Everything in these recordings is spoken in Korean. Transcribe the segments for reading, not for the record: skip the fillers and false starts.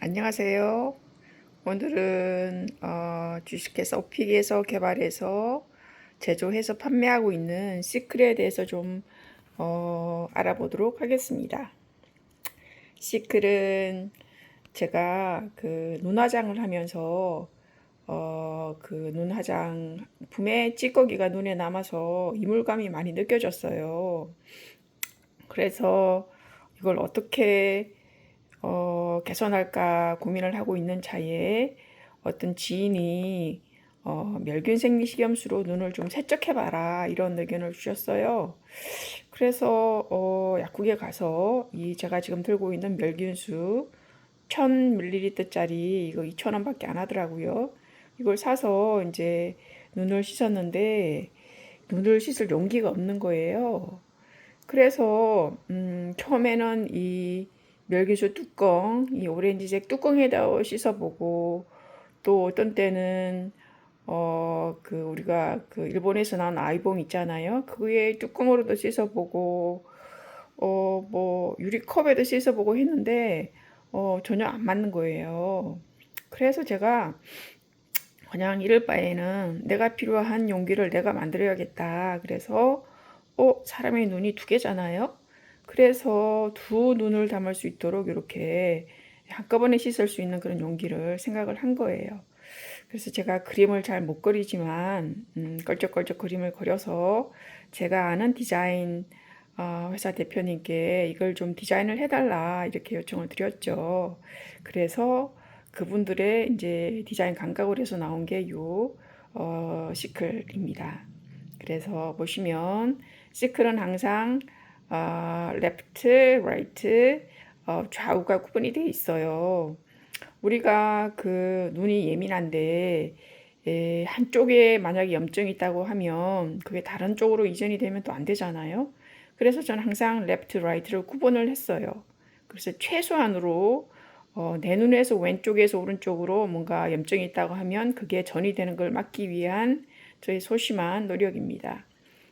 안녕하세요. 오늘은 주식회사 오픽에서 개발해서 제조해서 판매하고 있는 시클에 대해서 좀 알아보도록 하겠습니다. 시클은 제가 그 눈화장을 하면서 그 눈화장품에 찌꺼기가 눈에 남아서 이물감이 많이 느껴졌어요. 그래서 이걸 어떻게 개선할까 고민을 하고 있는 차에 어떤 지인이 멸균 생리식염수로 눈을 좀 세척해봐라 이런 의견을 주셨어요. 그래서 약국에 가서 이 제가 지금 들고 있는 멸균수 1000ml짜리 이거 2,000원밖에 안 하더라고요. 이걸 사서 이제 눈을 씻었는데 눈을 씻을 용기가 없는 거예요. 그래서 처음에는 이 멸기수 뚜껑, 이 오렌지색 뚜껑에다 씻어보고 또 어떤 때는 그 우리가 그 일본에서 나온 아이봉 있잖아요. 그의 뚜껑으로도 씻어보고 뭐 유리컵에도 씻어보고 했는데 전혀 안 맞는 거예요. 그래서 제가 그냥 이럴 바에는 내가 필요한 용기를 내가 만들어야겠다. 그래서 사람의 눈이 두 개잖아요. 그래서 두 눈을 담을 수 있도록 이렇게 한꺼번에 씻을 수 있는 그런 용기를 생각을 한 거예요. 그래서 제가 그림을 잘 못 그리지만 걸쩍걸쩍 그림을 그려서 제가 아는 디자인 회사 대표님께 이걸 좀 디자인을 해달라 이렇게 요청을 드렸죠. 그래서 그분들의 이제 디자인 감각으로 해서 나온 게 요 시클입니다. 그래서 보시면 시클은 항상 레프트, 라이트, 좌우가 구분이 되어 있어요. 우리가 그 눈이 예민한데 한쪽에 만약에 염증이 있다고 하면 그게 다른 쪽으로 이전이 되면 또 안 되잖아요. 그래서 저는 항상 레프트, 라이트를 구분을 했어요. 그래서 최소한으로 내 눈에서 왼쪽에서 오른쪽으로 뭔가 염증이 있다고 하면 그게 전이 되는 걸 막기 위한 저의 소심한 노력입니다.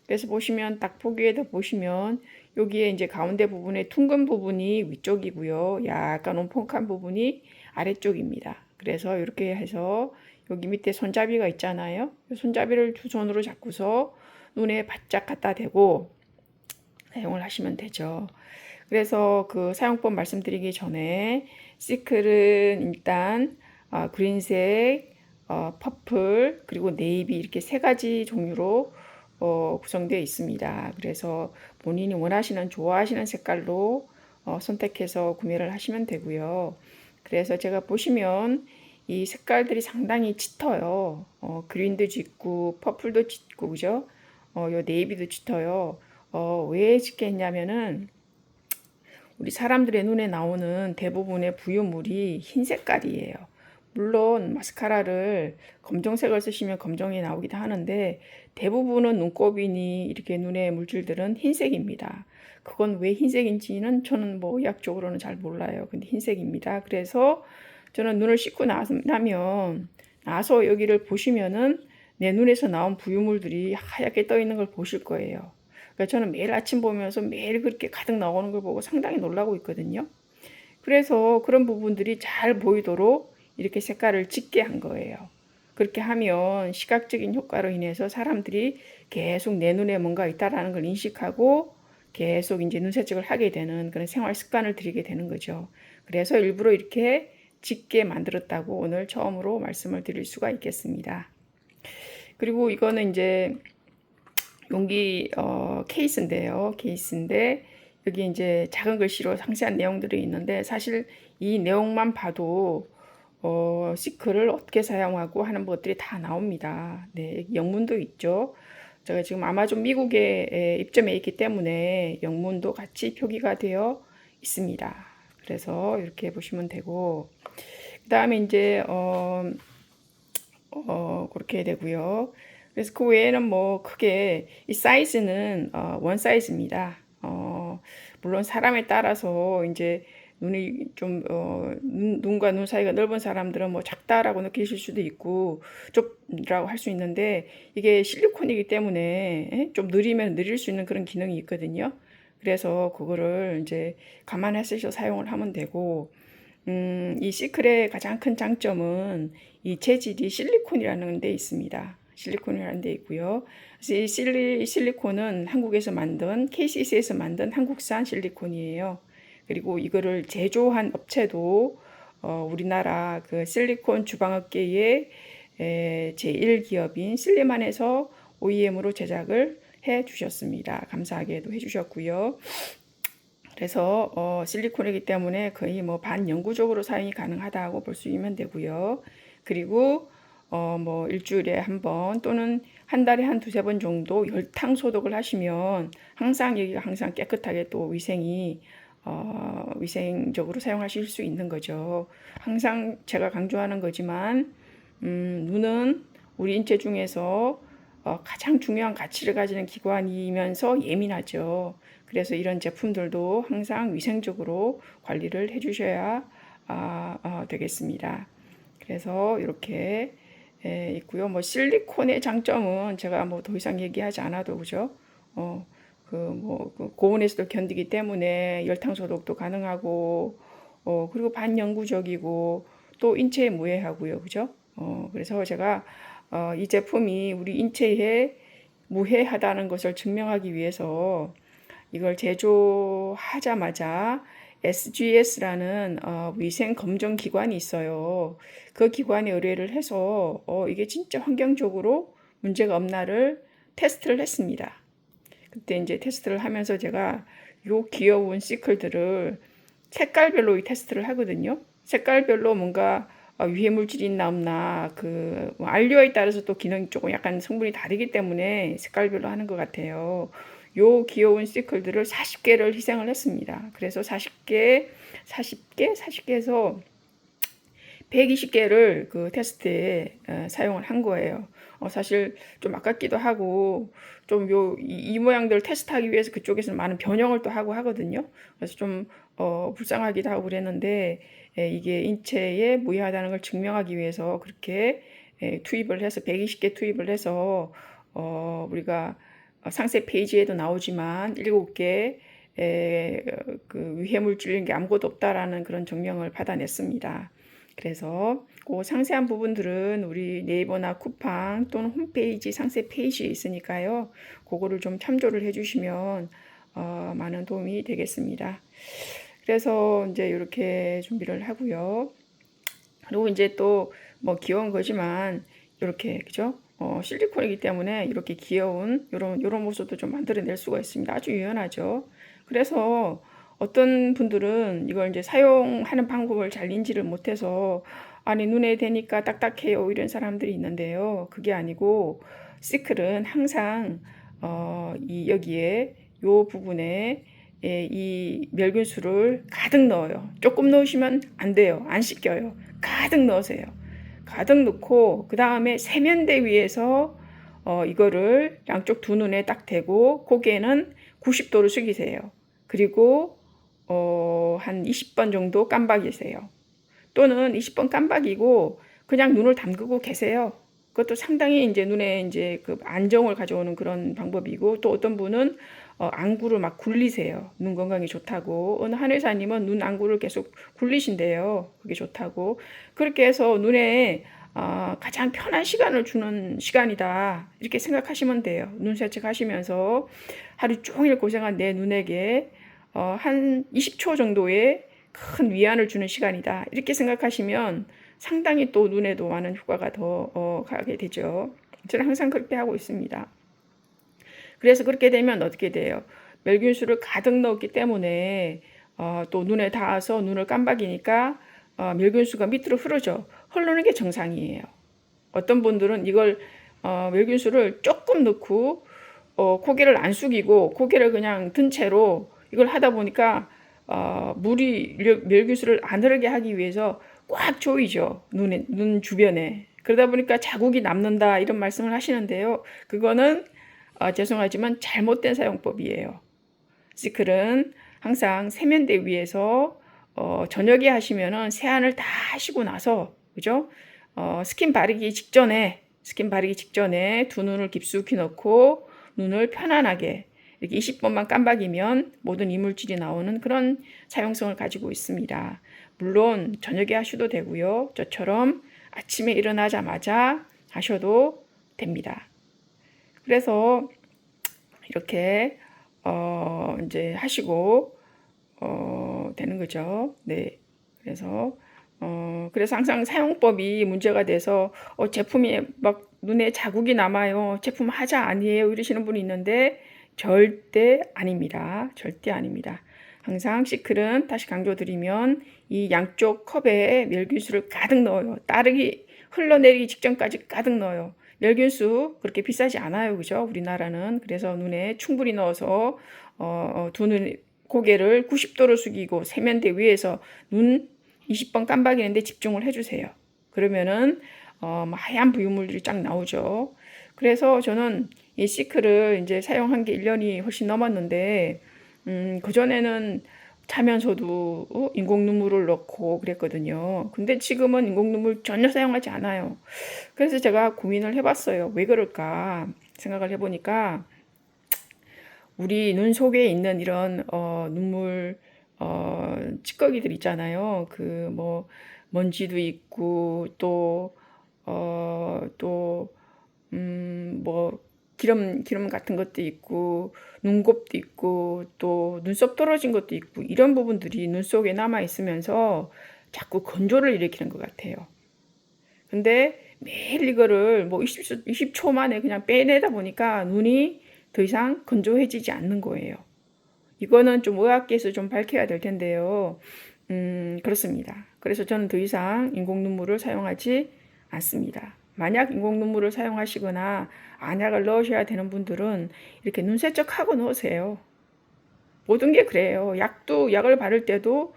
그래서 보시면 딱 보기에도 보시면 여기에 이제 가운데 부분에 둥근 부분이 위쪽이고요. 약간 온펑한 부분이 아래쪽입니다. 그래서 이렇게 해서 여기 밑에 손잡이가 있잖아요. 손잡이를 두 손으로 잡고서 눈에 바짝 갖다 대고 사용을 하시면 되죠. 그래서 그 사용법 말씀드리기 전에 시클은 일단 그린색, 퍼플 그리고 네이비 이렇게 세 가지 종류로 구성되어 있습니다. 그래서 본인이 원하시는 좋아하시는 색깔로 선택해서 구매를 하시면 되고요. 그래서 제가 보시면 이 색깔들이 상당히 짙어요. 그린도 짙고 퍼플도 짙고 그죠? 요 네이비도 짙어요. 왜 짙게 했냐면은 우리 사람들의 눈에 나오는 대부분의 부유물이 흰 색깔이에요. 물론 마스카라를 검정색을 쓰시면 검정이 나오기도 하는데 대부분은 눈곱이니 이렇게 눈의 물질들은 흰색입니다. 그건 왜 흰색인지는 저는 뭐 의학적으로는 잘 몰라요. 근데 흰색입니다. 그래서 저는 눈을 씻고 나서 여기를 보시면은 내 눈에서 나온 부유물들이 하얗게 떠 있는 걸 보실 거예요. 그러니까 저는 매일 아침 보면서 매일 그렇게 가득 나오는 걸 보고 상당히 놀라고 있거든요. 그래서 그런 부분들이 잘 보이도록 이렇게 색깔을 짙게 한 거예요. 그렇게 하면 시각적인 효과로 인해서 사람들이 계속 내 눈에 뭔가 있다라는 걸 인식하고 계속 이제 눈세척을 하게 되는 그런 생활 습관을 들이게 되는 거죠. 그래서 일부러 이렇게 짙게 만들었다고 오늘 처음으로 말씀을 드릴 수가 있겠습니다. 그리고 이거는 이제 용기 케이스인데요. 케이스인데 여기 이제 작은 글씨로 상세한 내용들이 있는데 사실 이 내용만 봐도 시클을 어떻게 사용하고 하는 것들이 다 나옵니다. 네, 영문도 있죠. 제가 지금 아마존 미국에 입점해 있기 때문에 영문도 같이 표기가 되어 있습니다. 그래서 이렇게 보시면 되고 그 다음에 이제 그렇게 되고요. 그래서 그 외에는 뭐 크게 이 사이즈는 원 사이즈입니다. 물론 사람에 따라서 이제 눈이 좀 눈과 눈 사이가 넓은 사람들은 뭐 작다라고 느끼실 수도 있고 좁다고 할 수 있는데 이게 실리콘이기 때문에 좀 느리면 느릴 수 있는 그런 기능이 있거든요. 그래서 그거를 이제 감안해서 사용을 하면 되고 이 시클의 가장 큰 장점은 이 재질이 실리콘이라는 데 있습니다. 실리콘이라는 데 있고요. 그래서 이 실리콘은 한국에서 만든 KCC에서 만든 한국산 실리콘이에요. 그리고 이거를 제조한 업체도 우리나라 그 실리콘 주방업계의 제1기업인 슬리만에서 OEM으로 제작을 해 주셨습니다. 감사하게도 해 주셨고요. 그래서 실리콘이기 때문에 거의 뭐 반영구적으로 사용이 가능하다고 볼 수 있으면 되고요. 그리고 뭐 일주일에 한 번 또는 한 달에 한 두세 번 정도 열탕 소독을 하시면 항상 여기가 항상 깨끗하게 또 위생적으로 사용하실 수 있는 거죠. 항상 제가 강조하는 거지만 눈은 우리 인체 중에서 가장 중요한 가치를 가지는 기관이면서 예민하죠. 그래서 이런 제품들도 항상 위생적으로 관리를 해주셔야 되겠습니다. 그래서 이렇게 있고요. 뭐 실리콘의 장점은 제가 뭐 더 이상 얘기하지 않아도 그죠? 그 고온에서도 견디기 때문에 열탕 소독도 가능하고 그리고 반영구적이고 또 인체에 무해하고요. 그죠? 그래서 제가 이 제품이 우리 인체에 무해하다는 것을 증명하기 위해서 이걸 제조하자마자 SGS라는 위생 검정 기관이 있어요. 그 기관에 의뢰를 해서 이게 진짜 환경적으로 문제가 없나를 테스트를 했습니다. 그때 이제 테스트를 하면서 제가 요 귀여운 시클들을 색깔별로 이 테스트를 하거든요. 색깔별로 뭔가 유해 물질이 있나 없나 뭐 안료에 따라서 또 기능이 조금 약간 성분이 다르기 때문에 색깔별로 하는 것 같아요. 요 귀여운 시클들을 40개를 희생을 했습니다. 그래서 40개에서 120개를 그 테스트에 사용을 한 거예요. 사실 좀 아깝기도 하고 좀 이 모양들 테스트하기 위해서 그쪽에서 많은 변형을 또 하고 하거든요. 그래서 좀 불쌍하기도 하고 그랬는데 이게 인체에 무해하다는 걸 증명하기 위해서 그렇게 투입을 해서 120개 투입을 해서 우리가 상세 페이지에도 나오지만 7개 그 유해 물질인 게 아무것도 없다라는 그런 증명을 받아냈습니다. 그래서 그 상세한 부분들은 우리 네이버나 쿠팡 또는 홈페이지 상세 페이지에 있으니까요. 그거를 좀 참조를 해주시면 많은 도움이 되겠습니다. 그래서 이제 이렇게 준비를 하고요. 그리고 이제 또 뭐 귀여운 거지만 이렇게 그죠? 실리콘이기 때문에 이렇게 귀여운 이런 모습도 좀 만들어낼 수가 있습니다. 아주 유연하죠. 그래서 어떤 분들은 이걸 이제 사용하는 방법을 잘 인지를 못해서 아니 눈에 대니까 딱딱해요 이런 사람들이 있는데요. 그게 아니고 시클은 항상 여기에 요 부분에 이 멸균수를 가득 넣어요. 조금 넣으시면 안 돼요. 안 씻겨요. 가득 넣으세요. 가득 넣고 그 다음에 세면대 위에서 이거를 양쪽 두 눈에 딱 대고 고개는 90도로 숙이세요. 그리고 한 20번 정도 깜박이세요. 또는 20번 깜박이고 그냥 눈을 담그고 계세요. 그것도 상당히 이제 눈에 이제 그 안정을 가져오는 그런 방법이고 또 어떤 분은 안구를 막 굴리세요. 눈 건강에 좋다고. 어느 한 의사님은 눈 안구를 계속 굴리신대요. 그게 좋다고. 그렇게 해서 눈에 가장 편한 시간을 주는 시간이다. 이렇게 생각하시면 돼요. 눈 세척하시면서 하루 종일 고생한 내 눈에게 한 20초 정도의 큰 위안을 주는 시간이다. 이렇게 생각하시면 상당히 또 눈에도 많은 효과가 더 가게 되죠. 저는 항상 그렇게 하고 있습니다. 그래서 그렇게 되면 어떻게 돼요? 멸균수를 가득 넣었기 때문에 또 눈에 닿아서 눈을 깜박이니까 멸균수가 밑으로 흐르죠. 흐르는 게 정상이에요. 어떤 분들은 이걸 멸균수를 조금 넣고 고개를 안 숙이고 고개를 그냥 든 채로 이걸 하다 보니까 물이 멸균수를 안 흐르게 하기 위해서 꽉 조이죠. 눈 주변에. 그러다 보니까 자국이 남는다 이런 말씀을 하시는데요. 그거는 죄송하지만 잘못된 사용법이에요. 시클은 항상 세면대 위에서 저녁에 하시면은 세안을 다 하시고 나서 그죠? 스킨 바르기 직전에 두 눈을 깊숙이 넣고 눈을 편안하게 이렇게 20번만 깜박이면 모든 이물질이 나오는 그런 사용성을 가지고 있습니다. 물론 저녁에 하셔도 되고요. 저처럼 아침에 일어나자마자 하셔도 됩니다. 그래서 이렇게 이제 하시고 되는 거죠. 네. 그래서 항상 사용법이 문제가 돼서 제품이 막 눈에 자국이 남아요. 제품 하자 아니에요. 이러시는 분이 있는데 절대 아닙니다. 절대 아닙니다. 항상 시클은 다시 강조드리면 이 양쪽 컵에 멸균수를 가득 넣어요. 따르기 흘러내리기 직전까지 가득 넣어요. 멸균수 그렇게 비싸지 않아요. 그죠? 우리나라는. 그래서 눈에 충분히 넣어서 두 눈 고개를 90도로 숙이고 세면대 위에서 눈 20번 깜박이는데 집중을 해주세요. 그러면은 하얀 부유물들이 쫙 나오죠. 그래서 저는 이 시클을 이제 사용한 게 1년이 훨씬 넘었는데 그전에는 자면서도 인공 눈물을 넣고 그랬거든요. 근데 지금은 인공 눈물 전혀 사용하지 않아요. 그래서 제가 고민을 해봤어요. 왜 그럴까 생각을 해보니까 우리 눈 속에 있는 이런 눈물 찌꺼기들 있잖아요. 그 뭐 먼지도 있고 뭐 기름 같은 것도 있고 눈곱도 있고 또 눈썹 떨어진 것도 있고 이런 부분들이 눈 속에 남아 있으면서 자꾸 건조를 일으키는 것 같아요. 근데 매일 이거를 뭐 20초 만에 그냥 빼내다 보니까 눈이 더 이상 건조해지지 않는 거예요. 이거는 좀 의학계에서 좀 밝혀야 될 텐데요. 그렇습니다. 그래서 저는 더 이상 인공 눈물을 사용하지 않습니다. 만약 인공 눈물을 사용하시거나 안약을 넣으셔야 되는 분들은 이렇게 눈 세척하고 넣으세요. 모든 게 그래요. 약을 바를 때도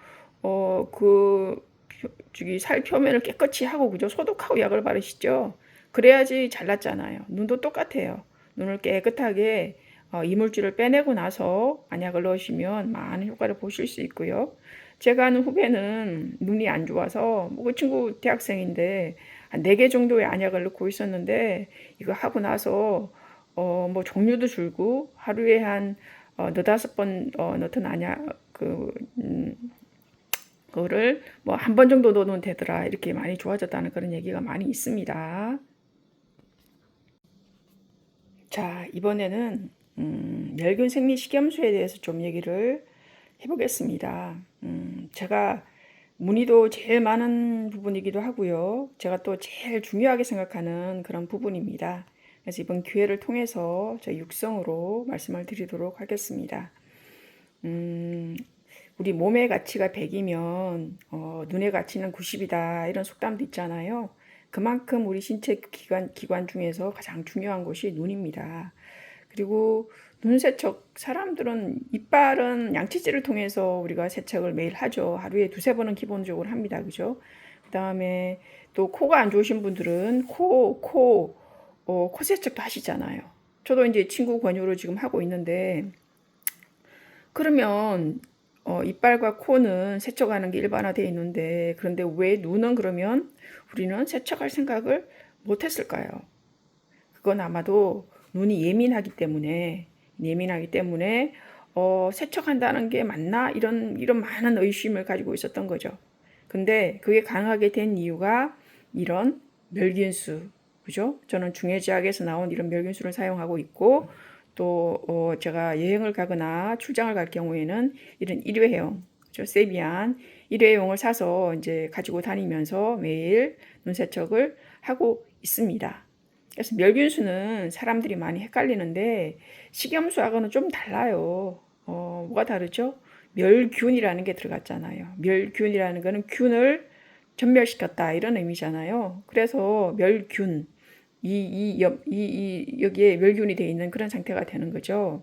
살 표면을 깨끗이 하고 그죠? 소독하고 약을 바르시죠. 그래야지 잘났잖아요. 눈도 똑같아요. 눈을 깨끗하게 이물질을 빼내고 나서 안약을 넣으시면 많은 효과를 보실 수 있고요. 제가 아는 후배는 눈이 안 좋아서 그 친구 대학생인데 한 4개 정도의 안약을 넣고 있었는데 이거 하고 나서 뭐 종류도 줄고 하루에 한 4~5번 넣던 안약 그거를 뭐 한 번 정도 넣으면 되더라 이렇게 많이 좋아졌다는 그런 얘기가 많이 있습니다. 자, 이번에는 멸균 생리 식염수에 대해서 좀 얘기를 해보겠습니다. 제가 문의도 제일 많은 부분이기도 하고요. 제가 또 제일 중요하게 생각하는 그런 부분입니다. 그래서 이번 기회를 통해서 저 육성으로 말씀을 드리도록 하겠습니다. 우리 몸의 가치가 100이면 눈의 가치는 90이다 이런 속담도 있잖아요. 그만큼 우리 신체 기관 중에서 가장 중요한 것이 눈입니다. 그리고 눈 세척 사람들은 이빨은 양치질을 통해서 우리가 세척을 매일 하죠. 하루에 2~3번은 기본적으로 합니다. 그죠? 그다음에 또 코가 안 좋으신 분들은 코 세척도 하시잖아요. 저도 이제 친구 권유로 지금 하고 있는데 그러면 이빨과 코는 세척하는 게 일반화되어 있는데 그런데 왜 눈은 그러면 우리는 세척할 생각을 못 했을까요? 그건 아마도 눈이 예민하기 때문에 세척한다는 게 맞나? 이런 많은 의심을 가지고 있었던 거죠. 근데 그게 가능하게 된 이유가 이런 멸균수, 그죠? 저는 중해제약에서 나온 이런 멸균수를 사용하고 있고 또 제가 여행을 가거나 출장을 갈 경우에는 이런 일회용, 그죠? 세비안 일회용을 사서 이제 가지고 다니면서 매일 눈 세척을 하고 있습니다. 그래서 멸균수는 사람들이 많이 헷갈리는데 식염수하고는 좀 달라요. 뭐가 다르죠? 멸균이라는 게 들어갔잖아요. 멸균이라는 거는 균을 전멸시켰다 이런 의미잖아요. 그래서 멸균 여기에 멸균이 되어 있는 그런 상태가 되는 거죠.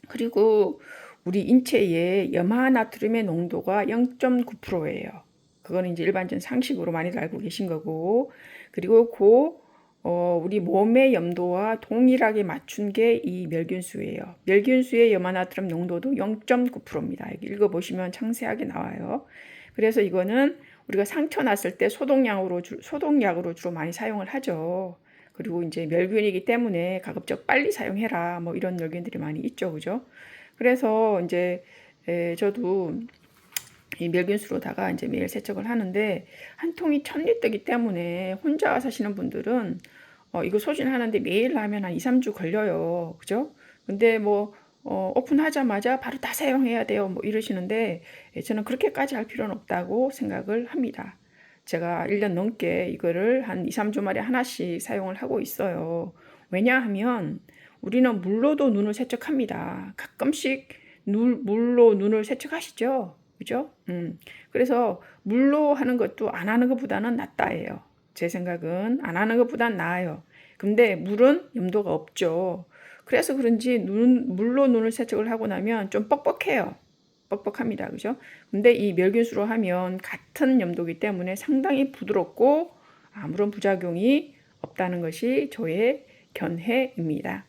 그리고 우리 인체의 염화나트륨의 농도가 0.9%예요. 그거는 이제 일반적인 상식으로 많이들 알고 계신 거고, 그리고 우리 몸의 염도와 동일하게 맞춘 게 이 멸균수예요. 멸균수의 염화나트륨 농도도 0.9%입니다. 여기 읽어보시면 상세하게 나와요. 그래서 이거는 우리가 상처 났을 때 소독약으로 주로 많이 사용을 하죠. 그리고 이제 멸균이기 때문에 가급적 빨리 사용해라. 뭐 이런 멸균들이 많이 있죠. 그죠? 그래서 이제 저도 이 멸균수로다가 이제 매일 세척을 하는데 한 통이 1000리터이기 때문에 혼자 사시는 분들은 이거 소진하는데 매일 하면 한 2, 3주 걸려요. 그죠? 근데 뭐 오픈하자마자 바로 다 사용해야 돼요. 뭐 이러시는데 저는 그렇게까지 할 필요는 없다고 생각을 합니다. 제가 1년 넘게 이거를 한 2, 3주 만에 하나씩 사용을 하고 있어요. 왜냐하면 우리는 물로도 눈을 세척합니다. 가끔씩 물로 눈을 세척하시죠? 그죠? 그래서 물로 하는 것도 안 하는 것보다는 낫다예요. 제 생각은 안 하는 것보단 나아요. 근데 물은 염도가 없죠. 그래서 그런지 물로 눈을 세척을 하고 나면 좀 뻑뻑해요. 뻑뻑합니다. 그죠? 근데 이 멸균수로 하면 같은 염도이기 때문에 상당히 부드럽고 아무런 부작용이 없다는 것이 저의 견해입니다.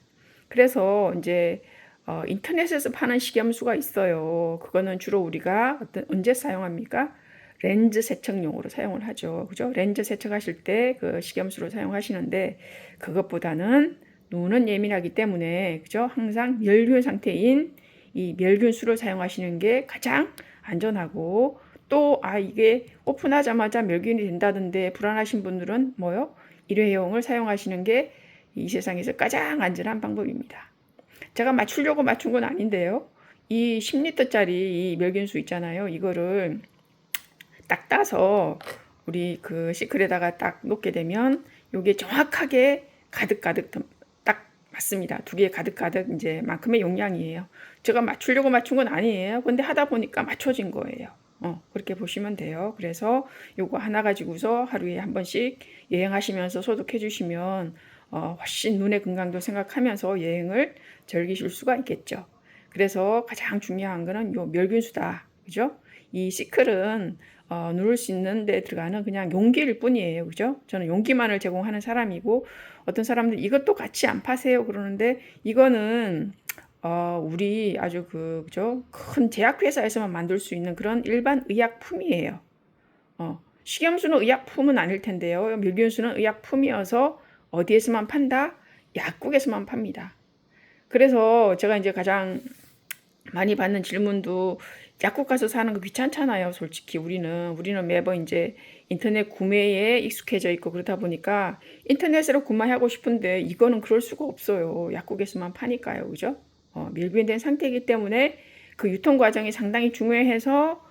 그래서 이제 인터넷에서 파는 식염수가 있어요. 그거는 주로 우리가 언제 사용합니까? 렌즈 세척용으로 사용을 하죠. 그죠? 렌즈 세척하실 때 그 식염수를 사용하시는데 그것보다는 눈은 예민하기 때문에 그죠? 항상 멸균 상태인 이 멸균수를 사용하시는 게 가장 안전하고 또 이게 오픈하자마자 멸균이 된다던데 불안하신 분들은 뭐요? 일회용을 사용하시는 게 이 세상에서 가장 안전한 방법입니다. 제가 맞추려고 맞춘 건 아닌데요. 이 10리터짜리 이 멸균수 있잖아요. 이거를 딱 따서 우리 그 시클에다가 딱 놓게 되면 요게 정확하게 가득가득 딱 맞습니다. 두 개 가득가득 이제 만큼의 용량이에요. 제가 맞추려고 맞춘 건 아니에요. 근데 하다 보니까 맞춰진 거예요. 그렇게 보시면 돼요. 그래서 요거 하나 가지고서 하루에 한 번씩 여행하시면서 소독해 주시면 훨씬 눈의 건강도 생각하면서 여행을 즐기실 수가 있겠죠. 그래서 가장 중요한 거는 요 멸균수다. 그죠? 이 시클은 누를 수 있는 데 들어가는 그냥 용기일 뿐이에요. 그죠? 저는 용기만을 제공하는 사람이고 어떤 사람들 이것도 같이 안 파세요 그러는데 이거는 우리 아주 그죠? 큰 제약회사에서만 만들 수 있는 그런 일반 의약품이에요. 식염수는 의약품은 아닐 텐데요. 멸균수는 의약품이어서 어디에서만 판다? 약국에서만 팝니다. 그래서 제가 이제 가장 많이 받는 질문도 약국 가서 사는 거 귀찮잖아요. 솔직히 우리는 매번 이제 인터넷 구매에 익숙해져 있고 그러다 보니까 인터넷으로 구매하고 싶은데 이거는 그럴 수가 없어요. 약국에서만 파니까요. 그죠? 밀비된 상태이기 때문에 그 유통 과정이 상당히 중요해서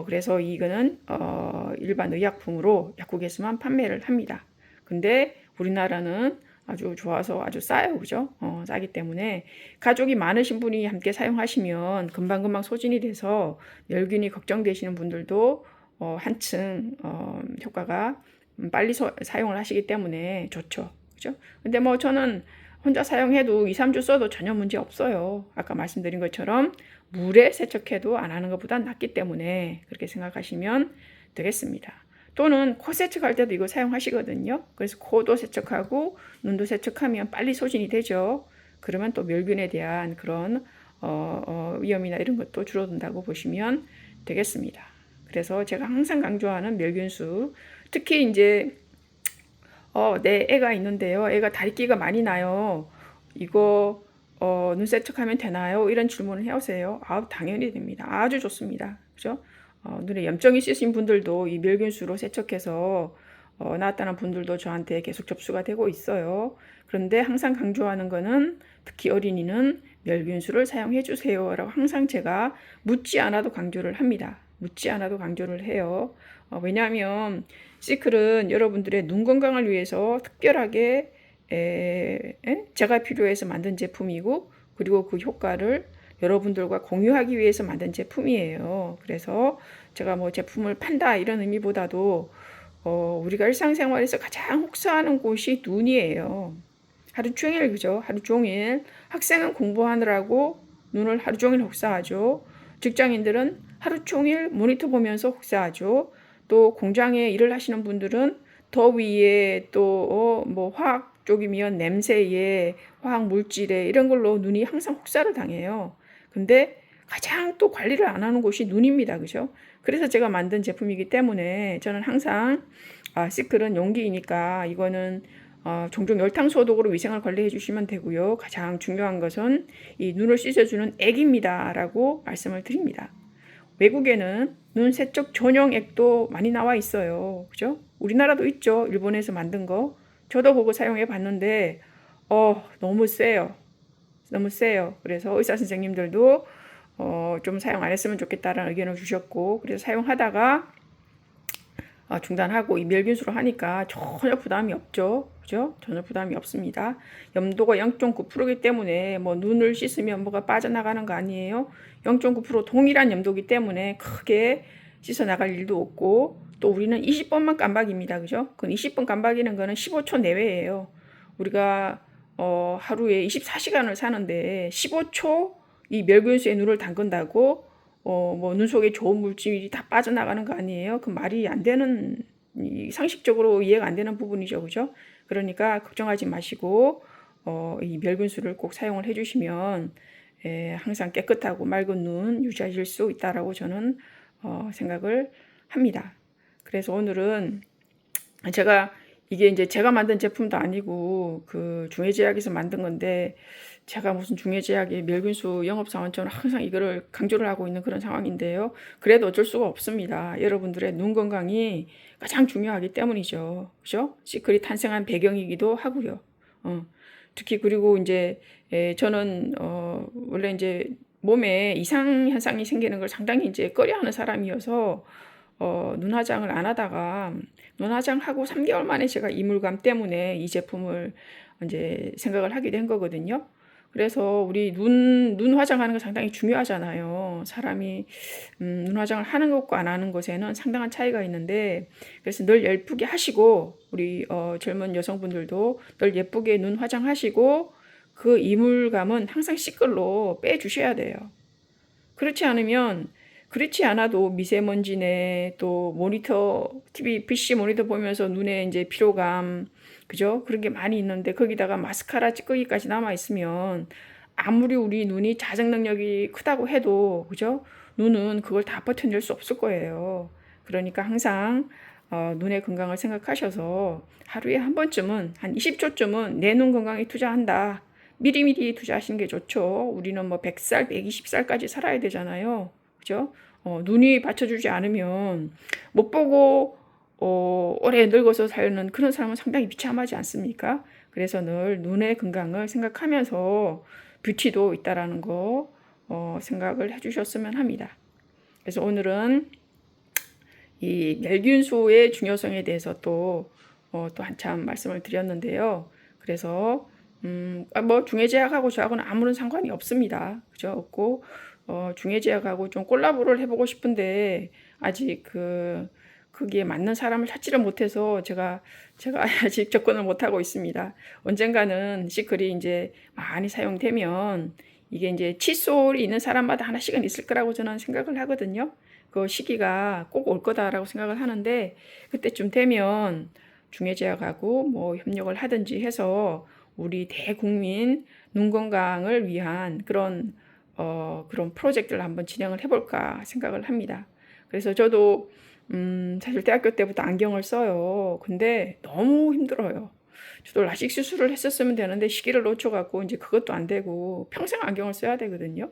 그래서 이거는 일반 의약품으로 약국에서만 판매를 합니다. 근데 우리나라는 아주 좋아서 아주 싸요. 그죠? 싸기 때문에 가족이 많으신 분이 함께 사용하시면 금방금방 소진이 돼서 멸균이 걱정되시는 분들도 한층 효과가 빨리 사용을 하시기 때문에 좋죠. 그죠? 근데 뭐 저는 혼자 사용해도 2, 3주 써도 전혀 문제 없어요. 아까 말씀드린 것처럼 물에 세척해도 안 하는 것보다 낫기 때문에 그렇게 생각하시면 되겠습니다. 또는 코 세척할 때도 이거 사용하시거든요. 그래서 코도 세척하고 눈도 세척하면 빨리 소진이 되죠. 그러면 또 멸균에 대한 그런 위험이나 이런 것도 줄어든다고 보시면 되겠습니다. 그래서 제가 항상 강조하는 멸균수, 특히 이제 내 애가 있는데요. 애가 다리끼가 많이 나요. 이거 눈 세척하면 되나요? 이런 질문을 해오세요. 당연히 됩니다. 아주 좋습니다. 그죠? 눈에 염증이 있으신 분들도 이 멸균수로 세척해서 나았다는 분들도 저한테 계속 접수가 되고 있어요. 그런데 항상 강조하는 거는 특히 어린이는 멸균수를 사용해 주세요 라고 항상 제가 묻지 않아도 강조를 합니다. 묻지 않아도 강조를 해요. 왜냐하면 시클은 여러분들의 눈 건강을 위해서 특별하게 제가 필요해서 만든 제품이고 그리고 그 효과를 여러분들과 공유하기 위해서 만든 제품이에요. 그래서 제가 뭐 제품을 판다 이런 의미보다도 우리가 일상생활에서 가장 혹사하는 곳이 눈이에요. 하루 종일 그죠? 하루 종일 학생은 공부하느라고 눈을 하루 종일 혹사하죠. 직장인들은 하루 종일 모니터 보면서 혹사하죠. 또 공장에 일을 하시는 분들은 더위에 또 뭐 화학 쪽이면 냄새에 화학 물질에 이런 걸로 눈이 항상 혹사를 당해요. 근데 가장 또 관리를 안 하는 곳이 눈입니다. 그죠? 그래서 제가 만든 제품이기 때문에 저는 항상 시클은 용기이니까 이거는 종종 열탕 소독으로 위생을 관리해 주시면 되고요. 가장 중요한 것은 이 눈을 씻어주는 액입니다 라고 말씀을 드립니다. 외국에는 눈 세척 전용액도 많이 나와 있어요. 그죠? 우리나라도 있죠. 일본에서 만든 거. 저도 그거 사용해 봤는데, 너무 세요. 너무 세요. 그래서 의사 선생님들도 좀 사용 안 했으면 좋겠다라는 의견을 주셨고, 그래서 사용하다가 중단하고 이 멸균수로 하니까 전혀 부담이 없죠. 그죠? 전혀 부담이 없습니다. 염도가 0.9%이기 때문에 뭐 눈을 씻으면 뭐가 빠져나가는 거 아니에요. 0.9% 동일한 염도기 때문에 크게 씻어 나갈 일도 없고, 또 우리는 20번만 깜박입니다. 그죠? 그 20번 깜박이는 거는 15초 내외예요. 우리가 하루에 24시간을 사는데 15초 이 멸균수에 눈을 담근다고 뭐 눈 속에 좋은 물질이 다 빠져나가는 거 아니에요? 그 말이 안 되는, 상식적으로 이해가 안 되는 부분이죠. 그죠? 그러니까 걱정하지 마시고, 이 멸균수를 꼭 사용을 해주시면, 항상 깨끗하고 맑은 눈 유지하실 수 있다라고 저는, 생각을 합니다. 그래서 오늘은 이게 이제 제가 만든 제품도 아니고 그 중해제약에서 만든 건데, 제가 무슨 중해제약의 멸균수 영업사원처럼 항상 이거를 강조를 하고 있는 그런 상황인데요. 그래도 어쩔 수가 없습니다. 여러분들의 눈 건강이 가장 중요하기 때문이죠. 그죠? 시크릿 탄생한 배경이기도 하고요. 특히 그리고 이제 저는 원래 이제 몸에 이상 현상이 생기는 걸 상당히 이제 꺼려하는 사람이어서 눈 화장을 안 하다가 눈 화장하고 3개월 만에 제가 이물감 때문에 이 제품을 이제 생각을 하게 된 거거든요. 그래서 우리 눈 화장하는 거 상당히 중요하잖아요. 사람이 눈 화장을 하는 것과 안 하는 것에는 상당한 차이가 있는데, 그래서 늘 예쁘게 하시고, 우리 젊은 여성분들도 늘 예쁘게 눈 화장하시고, 그 이물감은 항상 시클로 빼주셔야 돼요. 그렇지 않아도 미세먼지네, 또 모니터, TV, PC 모니터 보면서 눈에 이제 피로감, 그죠? 그런 게 많이 있는데, 거기다가 마스카라 찌꺼기까지 남아있으면, 아무리 우리 눈이 자정 능력이 크다고 해도, 그죠? 눈은 그걸 다 버텨낼 수 없을 거예요. 그러니까 항상, 눈의 건강을 생각하셔서 하루에 한 번쯤은, 한 20초쯤은 내 눈 건강에 투자한다. 미리미리 투자하시는 게 좋죠. 우리는 뭐 100살, 120살까지 살아야 되잖아요. 그죠? 눈이 받쳐주지 않으면 못 보고 오래 늙어서 사는 그런 사람은 상당히 비참하지 않습니까? 그래서 늘 눈의 건강을 생각하면서 뷰티도 있다라는 거 생각을 해주셨으면 합니다. 그래서 오늘은 이 멸균수의 중요성에 대해서 또 한참 말씀을 드렸는데요. 그래서 뭐 중해제약하고 저하고는 아무런 상관이 없습니다. 그죠? 없고 중해제약하고 좀 콜라보를 해보고 싶은데 아직 거기에 맞는 사람을 찾지를 못해서 제가 아직 접근을 못하고 있습니다. 언젠가는 시클이 이제 많이 사용되면 이게 이제 칫솔이 있는 사람마다 하나씩은 있을 거라고 저는 생각을 하거든요. 그 시기가 꼭 올 거다라고 생각을 하는데, 그때쯤 되면 중해제약하고 뭐 협력을 하든지 해서 우리 대국민 눈 건강을 위한 그런 프로젝트를 한번 진행을 해볼까 생각을 합니다. 그래서 저도 사실 대학교 때부터 안경을 써요. 근데 너무 힘들어요. 저도 라식 수술을 했었으면 되는데 시기를 놓쳐갖고 이제 그것도 안 되고 평생 안경을 써야 되거든요.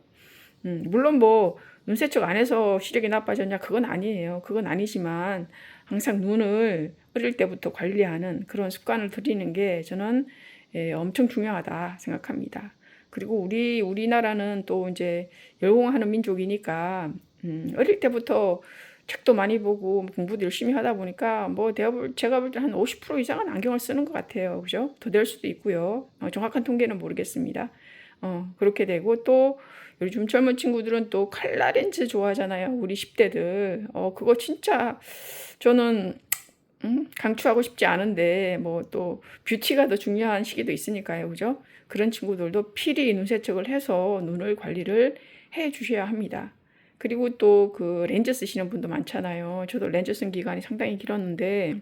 물론 뭐 눈세척 안 해서 시력이 나빠졌냐, 그건 아니에요. 그건 아니지만 항상 눈을 어릴 때부터 관리하는 그런 습관을 들이는 게 저는 엄청 중요하다 생각합니다. 그리고 우리나라는 또 이제 열공하는 민족이니까 어릴 때부터 책도 많이 보고 공부도 열심히 하다 보니까 뭐 제가 볼 때 한 50% 이상은 안경을 쓰는 것 같아요. 그죠? 더 될 수도 있고요. 정확한 통계는 모르겠습니다. 그렇게 되고, 또 요즘 젊은 친구들은 또 칼라 렌즈 좋아하잖아요. 우리 10대들. 그거 진짜 저는 강추하고 싶지 않은데, 뭐 또 뷰티가 더 중요한 시기도 있으니까요. 그죠? 그런 친구들도 필히 눈 세척을 해서 눈을 관리를 해 주셔야 합니다. 그리고 또 그 렌즈 쓰시는 분도 많잖아요. 저도 렌즈 쓴 기간이 상당히 길었는데,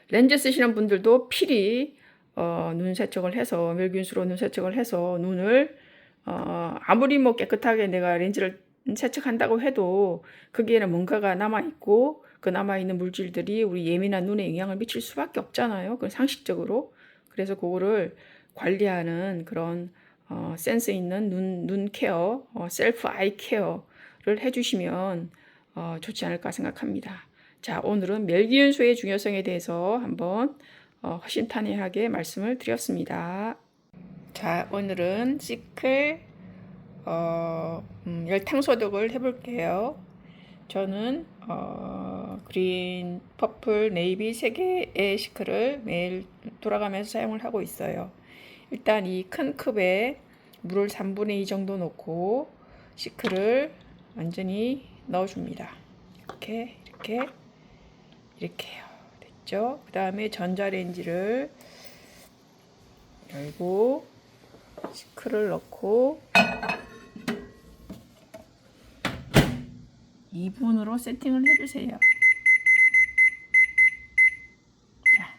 렌즈 쓰시는 분들도 필히 눈 세척을 해서, 멸균수로 눈 세척을 해서 눈을 아무리 뭐 깨끗하게 내가 렌즈를 세척한다고 해도 거기에는 뭔가가 남아있고, 그 남아있는 물질들이 우리 예민한 눈에 영향을 미칠 수밖에 없잖아요. 그 상식적으로. 그래서 그거를 관리하는 그런 센스 있는 눈 케어, 셀프 아이 케어 해주시면 좋지 않을까 생각합니다. 자, 오늘은 멸균수의 중요성에 대해서 한번 허심탄회하게 말씀을 드렸습니다. 자, 오늘은 시클 열탕 소독을 해볼게요. 저는 그린, 퍼플, 네이비 3개의 시클을 매일 돌아가면서 사용을 하고 있어요. 일단 이 큰 컵에 물을 3분의 2 정도 넣고 시클을 완전히 넣어줍니다. 이렇게요. 됐죠? 그 다음에 전자레인지를 열고 시클을 넣고 2분으로 세팅을 해주세요. 자,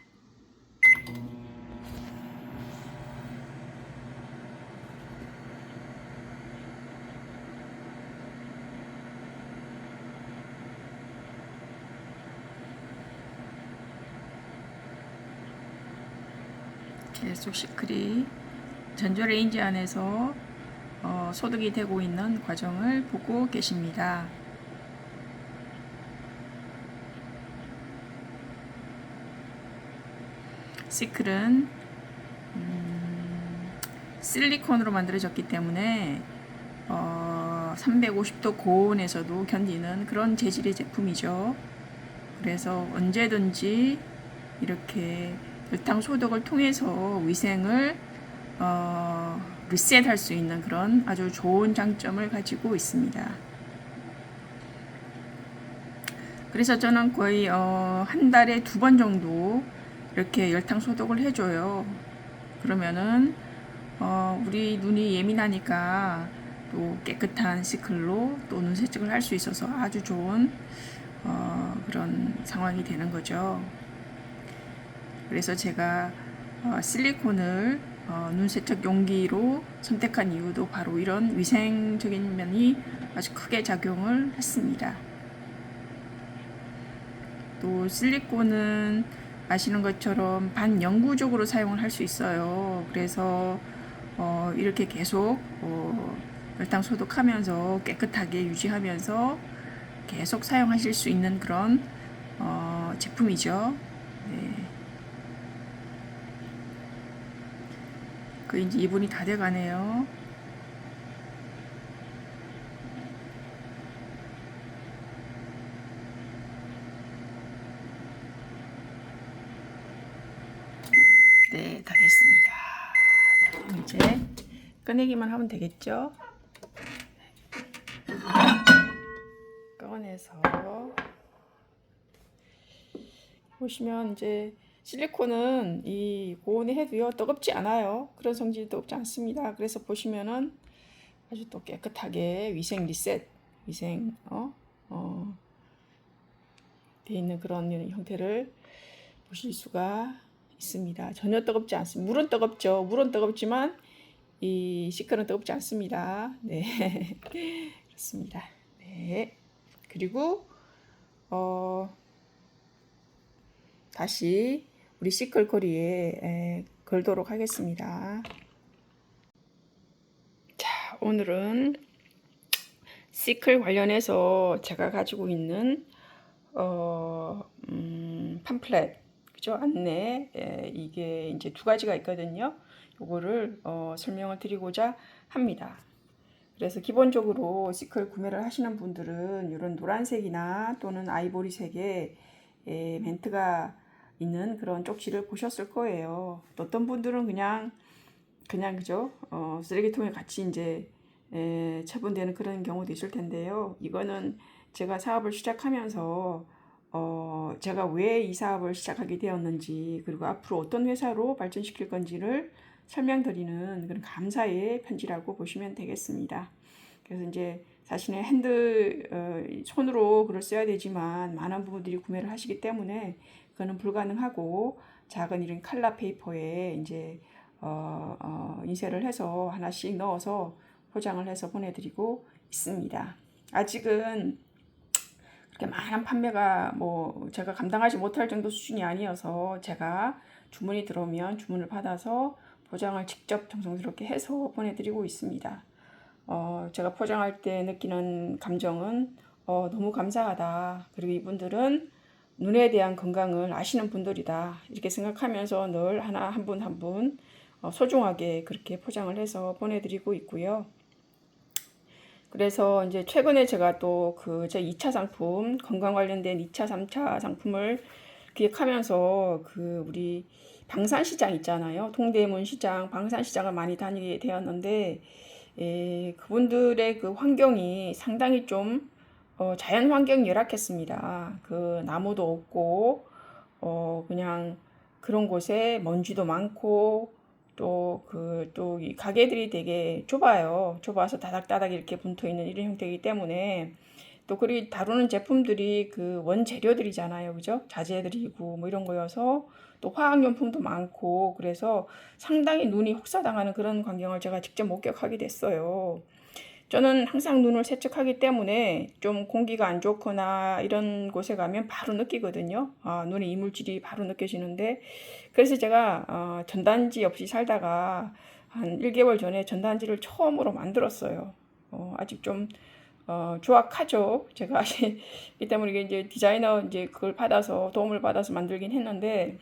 계속 시클이 전자레인지 안에서 소독이 되고 있는 과정을 보고 계십니다. 시클은 실리콘으로 만들어졌기 때문에 350도 고온에서도 견디는 그런 재질의 제품이죠. 그래서 언제든지 이렇게 열탕 소독을 통해서 위생을 리셋할 수 있는 그런 아주 좋은 장점을 가지고 있습니다. 그래서 저는 거의 한 달에 2번 정도 이렇게 열탕 소독을 해줘요. 그러면은 우리 눈이 예민하니까 또 깨끗한 시클로 또 눈 세척을 할 수 있어서 아주 좋은 그런 상황이 되는 거죠. 그래서 제가 실리콘을 눈 세척 용기로 선택한 이유도 바로 이런 위생적인 면이 아주 크게 작용을 했습니다. 또 실리콘은 아시는 것처럼 반영구적으로 사용을 할 수 있어요. 그래서 이렇게 계속 열탕 소독하면서 깨끗하게 유지하면서 계속 사용하실 수 있는 그런 제품이죠. 네. 그 이제 2분이 다 돼가네요. 네, 다 됐습니다. 그럼 이제 꺼내기만 하면 되겠죠? 꺼내서 보시면 이제 실리콘은 이 고온에 해도요 뜨겁지 않아요. 그런 성질이 뜨겁지 않습니다. 그래서 보시면은 아주 또 깨끗하게 위생 리셋, 위생 돼 있는 그런 형태를 보실 수가 있습니다. 전혀 뜨겁지 않습니다. 물은 뜨겁죠. 물은 뜨겁지만 이 시클은 뜨겁지 않습니다. 네, 그렇습니다. 네, 그리고 다시 우리 시클 거리에 걸도록 하겠습니다. 자, 오늘은 시클 관련해서 제가 가지고 있는 팜플렛, 그죠? 안내, 이게 이제 2가지가 있거든요. 요거를 설명을 드리고자 합니다. 그래서 기본적으로 시클 구매를 하시는 분들은 이런 노란색이나 또는 아이보리색의 멘트가 있는 그런 쪽지를 보셨을 거예요. 어떤 분들은 그냥 그죠? 쓰레기통에 같이 이제 처분되는 그런 경우도 있을 텐데요. 이거는 제가 사업을 시작하면서 제가 왜 이 사업을 시작하게 되었는지, 그리고 앞으로 어떤 회사로 발전시킬 건지를 설명드리는 그런 감사의 편지라고 보시면 되겠습니다. 그래서 이제 자신의 손으로 글을 써야 되지만 많은 분들이 구매를 하시기 때문에 그거는 불가능하고, 작은 이런 칼라 페이퍼에 이제 인쇄를 해서 하나씩 넣어서 포장을 해서 보내드리고 있습니다. 아직은 그렇게 많은 판매가 제가 감당하지 못할 정도 수준이 아니어서 제가 주문이 들어오면 주문을 받아서 포장을 직접 정성스럽게 해서 보내드리고 있습니다. 제가 포장할 때 느끼는 감정은 너무 감사하다. 그리고 이분들은 눈에 대한 건강을 아시는 분들이다. 이렇게 생각하면서 늘 하나 한 분 한 분 소중하게 그렇게 포장을 해서 보내드리고 있고요. 그래서 이제 최근에 제가 또 제 2차 상품, 건강 관련된 2차, 3차 상품을 기획하면서 우리 방산시장 있잖아요. 동대문 시장, 방산시장을 많이 다니게 되었는데, 그분들의 그 환경이 상당히 좀 자연 환경이 열악했습니다. 나무도 없고, 그냥 그런 곳에 먼지도 많고, 또 이 가게들이 되게 좁아요. 좁아서 다닥다닥 이렇게 붙어 있는 이런 형태이기 때문에 또 그리 다루는 제품들이 원재료들이잖아요. 그죠? 자재들이고 뭐 이런 거여서 또 화학용품도 많고 그래서 상당히 눈이 혹사당하는 그런 광경을 제가 직접 목격하게 됐어요. 저는 항상 눈을 세척하기 때문에 좀 공기가 안 좋거나 이런 곳에 가면 바로 느끼거든요. 눈에 이물질이 바로 느껴지는데 그래서 제가 전단지 없이 살다가 한 1개월 전에 전단지를 처음으로 만들었어요. 아직 좀 조악하죠. 제가 이 때문에 이게 이제 디자이너 이제 그걸 받아서 도움을 받아서 만들긴 했는데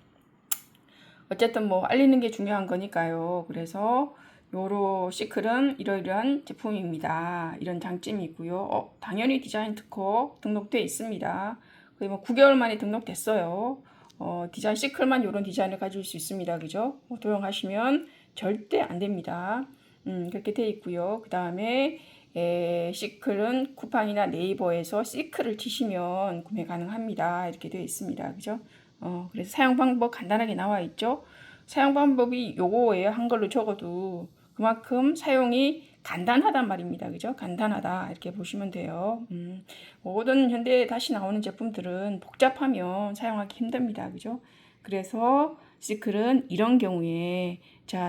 어쨌든 뭐 알리는 게 중요한 거니까요. 그래서 요로 시클은 이러이러한 제품입니다. 이런 장점이 있고요. 당연히 디자인 특허 등록돼 있습니다. 거의 뭐 9개월 만에 등록됐어요. 디자인 시클만 이런 디자인을 가질 수 있습니다. 그죠? 도용하시면 절대 안 됩니다. 그렇게 돼 있고요. 그 다음에 시클은 쿠팡이나 네이버에서 시클을 치시면 구매 가능합니다. 이렇게 되어 있습니다. 그죠? 그래서 사용 방법 간단하게 나와 있죠. 사용 방법이 요거예요. 한글로 적어도 그만큼 사용이 간단하단 말입니다. 그죠? 간단하다. 이렇게 보시면 돼요. 모든 현대에 다시 나오는 제품들은 복잡하면 사용하기 힘듭니다. 그죠? 그래서 시클은 이런 경우에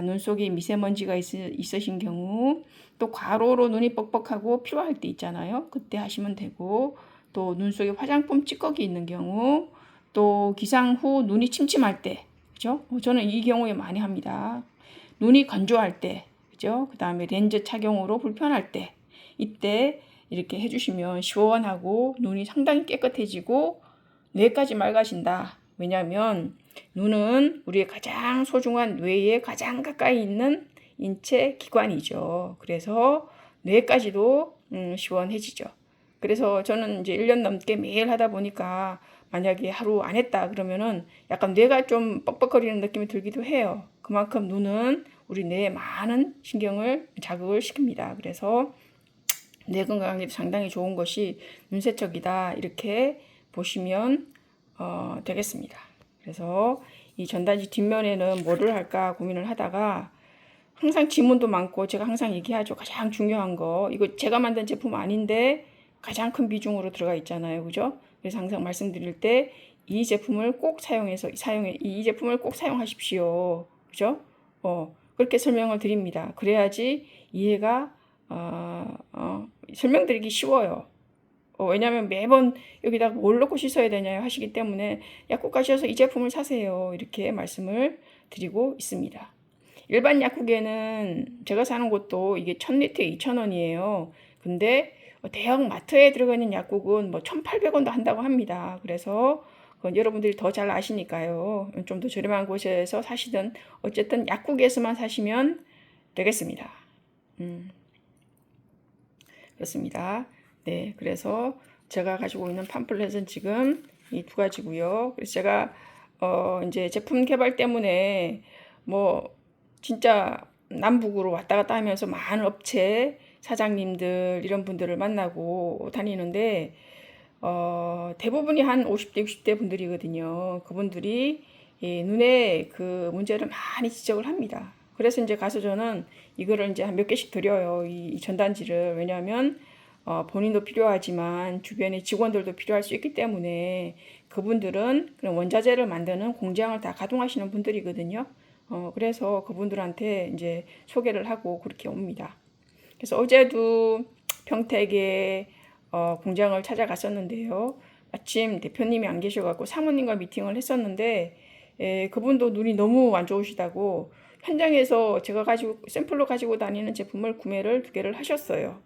눈 속에 미세먼지가 있으신 경우 또 과로로 눈이 뻑뻑하고 피로할 때 있잖아요. 그때 하시면 되고 또 눈 속에 화장품 찌꺼기 있는 경우 또 기상 후 눈이 침침할 때 그죠? 저는 이 경우에 많이 합니다. 눈이 건조할 때 그죠? 그 다음에 렌즈 착용으로 불편할 때 이때 이렇게 해주시면 시원하고 눈이 상당히 깨끗해지고 뇌까지 맑아진다. 왜냐하면 눈은 우리의 가장 소중한 뇌에 가장 가까이 있는 인체 기관이죠. 그래서 뇌까지도 시원해지죠. 그래서 저는 이제 1년 넘게 매일 하다 보니까 만약에 하루 안 했다 그러면은 약간 뇌가 좀 뻑뻑거리는 느낌이 들기도 해요. 그만큼 눈은 우리 뇌에 많은 신경을 자극을 시킵니다. 그래서 뇌 건강에 상당히 좋은 것이 눈세척이다 이렇게 보시면 되겠습니다. 그래서 이 전단지 뒷면에는 뭐를 할까 고민을 하다가 항상 지문도 많고 제가 항상 얘기하죠. 가장 중요한 거 이거 제가 만든 제품 아닌데 가장 큰 비중으로 들어가 있잖아요. 그죠? 그래서 항상 말씀드릴 때 이 제품을 꼭 이 제품을 꼭 사용하십시오. 그죠? 그렇게 설명을 드립니다. 그래야지 이해가 설명드리기 쉬워요. 왜냐하면 매번 여기다 뭘 넣고 씻어야 되냐 하시기 때문에 약국 가셔서 이 제품을 사세요. 이렇게 말씀을 드리고 있습니다. 일반 약국에는 제가 사는 곳도 이게 1000리터에 2,000원이에요. 근데 대형 마트에 들어가 있는 약국은 뭐 1,800원도 한다고 합니다. 그래서 그건 여러분들이 더 잘 아시니까요. 좀 더 저렴한 곳에서 사시든 어쨌든 약국에서만 사시면 되겠습니다. 그렇습니다. 네, 그래서 제가 가지고 있는 팜플렛은 지금 이 두 가지고요. 그래서 제가 이제 제품 개발 때문에 뭐 진짜 남북으로 왔다 갔다 하면서 많은 업체 사장님들 이런 분들을 만나고 다니는데 대부분이 한 50대, 60대 분들이거든요. 그분들이 눈에 그 문제를 많이 지적을 합니다. 그래서 이제 가서 저는 이거를 이제 한 몇 개씩 드려요. 이 전단지를. 왜냐하면 본인도 필요하지만 주변의 직원들도 필요할 수 있기 때문에 그분들은 그런 원자재를 만드는 공장을 다 가동하시는 분들이거든요. 그래서 그분들한테 이제 소개를 하고 그렇게 옵니다. 그래서 어제도 평택에 공장을 찾아갔었는데요. 마침 대표님이 안 계셔갖고 사모님과 미팅을 했었는데 그분도 눈이 너무 안 좋으시다고 현장에서 제가 가지고 샘플로 가지고 다니는 제품을 구매를 2개를 하셨어요.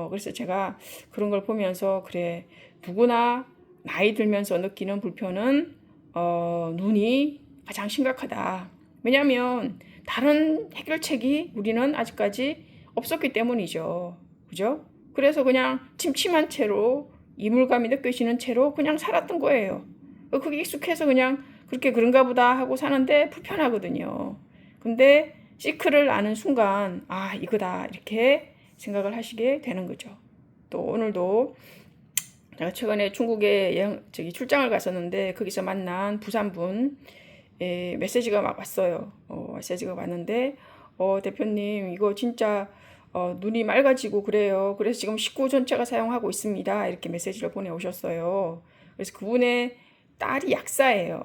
그래서 제가 그런 걸 보면서 그래, 누구나 나이 들면서 느끼는 불편은 눈이 가장 심각하다. 왜냐하면 다른 해결책이 우리는 아직까지 없었기 때문이죠. 그죠? 그래서 그냥 침침한 채로 이물감이 느껴지는 채로 그냥 살았던 거예요. 그게 익숙해서 그냥 그렇게 그런가 보다 하고 사는데 불편하거든요. 근데 시크를 아는 순간 아 이거다 이렇게 생각을 하시게 되는 거죠. 또 오늘도 제가 최근에 중국에 출장을 갔었는데 거기서 만난 부산분 메시지가 막 왔어요. 메시지가 왔는데 대표님 이거 진짜 눈이 맑아지고 그래요. 그래서 지금 식구 전체가 사용하고 있습니다. 이렇게 메시지를 보내오셨어요. 그래서 그분의 딸이 약사예요.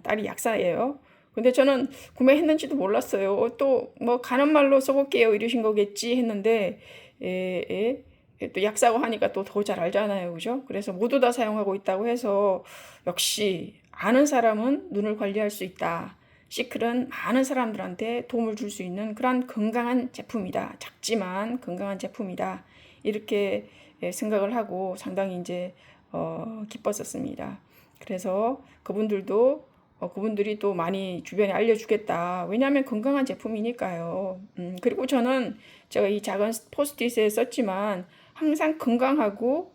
딸이 약사예요. 근데 저는 구매했는지도 몰랐어요. 또 뭐 가는 말로 써볼게요 이러신 거겠지 했는데 또 약사고 하니까 또 더 잘 알잖아요. 그죠? 그래서 모두 다 사용하고 있다고 해서 역시 아는 사람은 눈을 관리할 수 있다. 시클은 많은 사람들한테 도움을 줄 수 있는 그런 건강한 제품이다. 작지만 건강한 제품이다. 이렇게 생각을 하고 상당히 이제 기뻤었습니다. 그래서 그분들이 또 많이 주변에 알려주겠다. 왜냐하면 건강한 제품이니까요. 그리고 제가 이 작은 포스트잇에 썼지만 항상 건강하게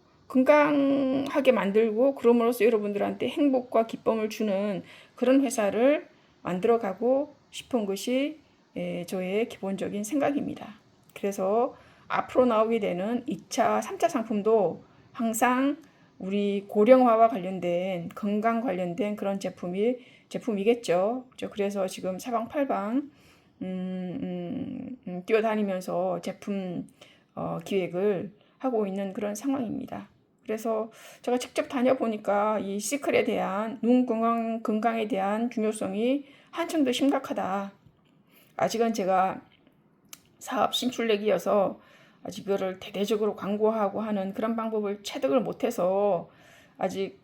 만들고 그럼으로써 여러분들한테 행복과 기쁨을 주는 그런 회사를 만들어가고 싶은 것이 저의 기본적인 생각입니다. 그래서 앞으로 나오게 되는 2차, 3차 상품도 항상 우리 고령화와 관련된 건강 관련된 그런 제품이겠죠. 그래서 지금 사방팔방 뛰어다니면서 제품 기획을 하고 있는 그런 상황입니다. 그래서 제가 직접 다녀보니까 이 시클에 대한 눈 건강에 대한 중요성이 한층 더 심각하다. 아직은 제가 사업 신출내기여서 아직 이거를 대대적으로 광고하고 하는 그런 방법을 체득을 못해서 아직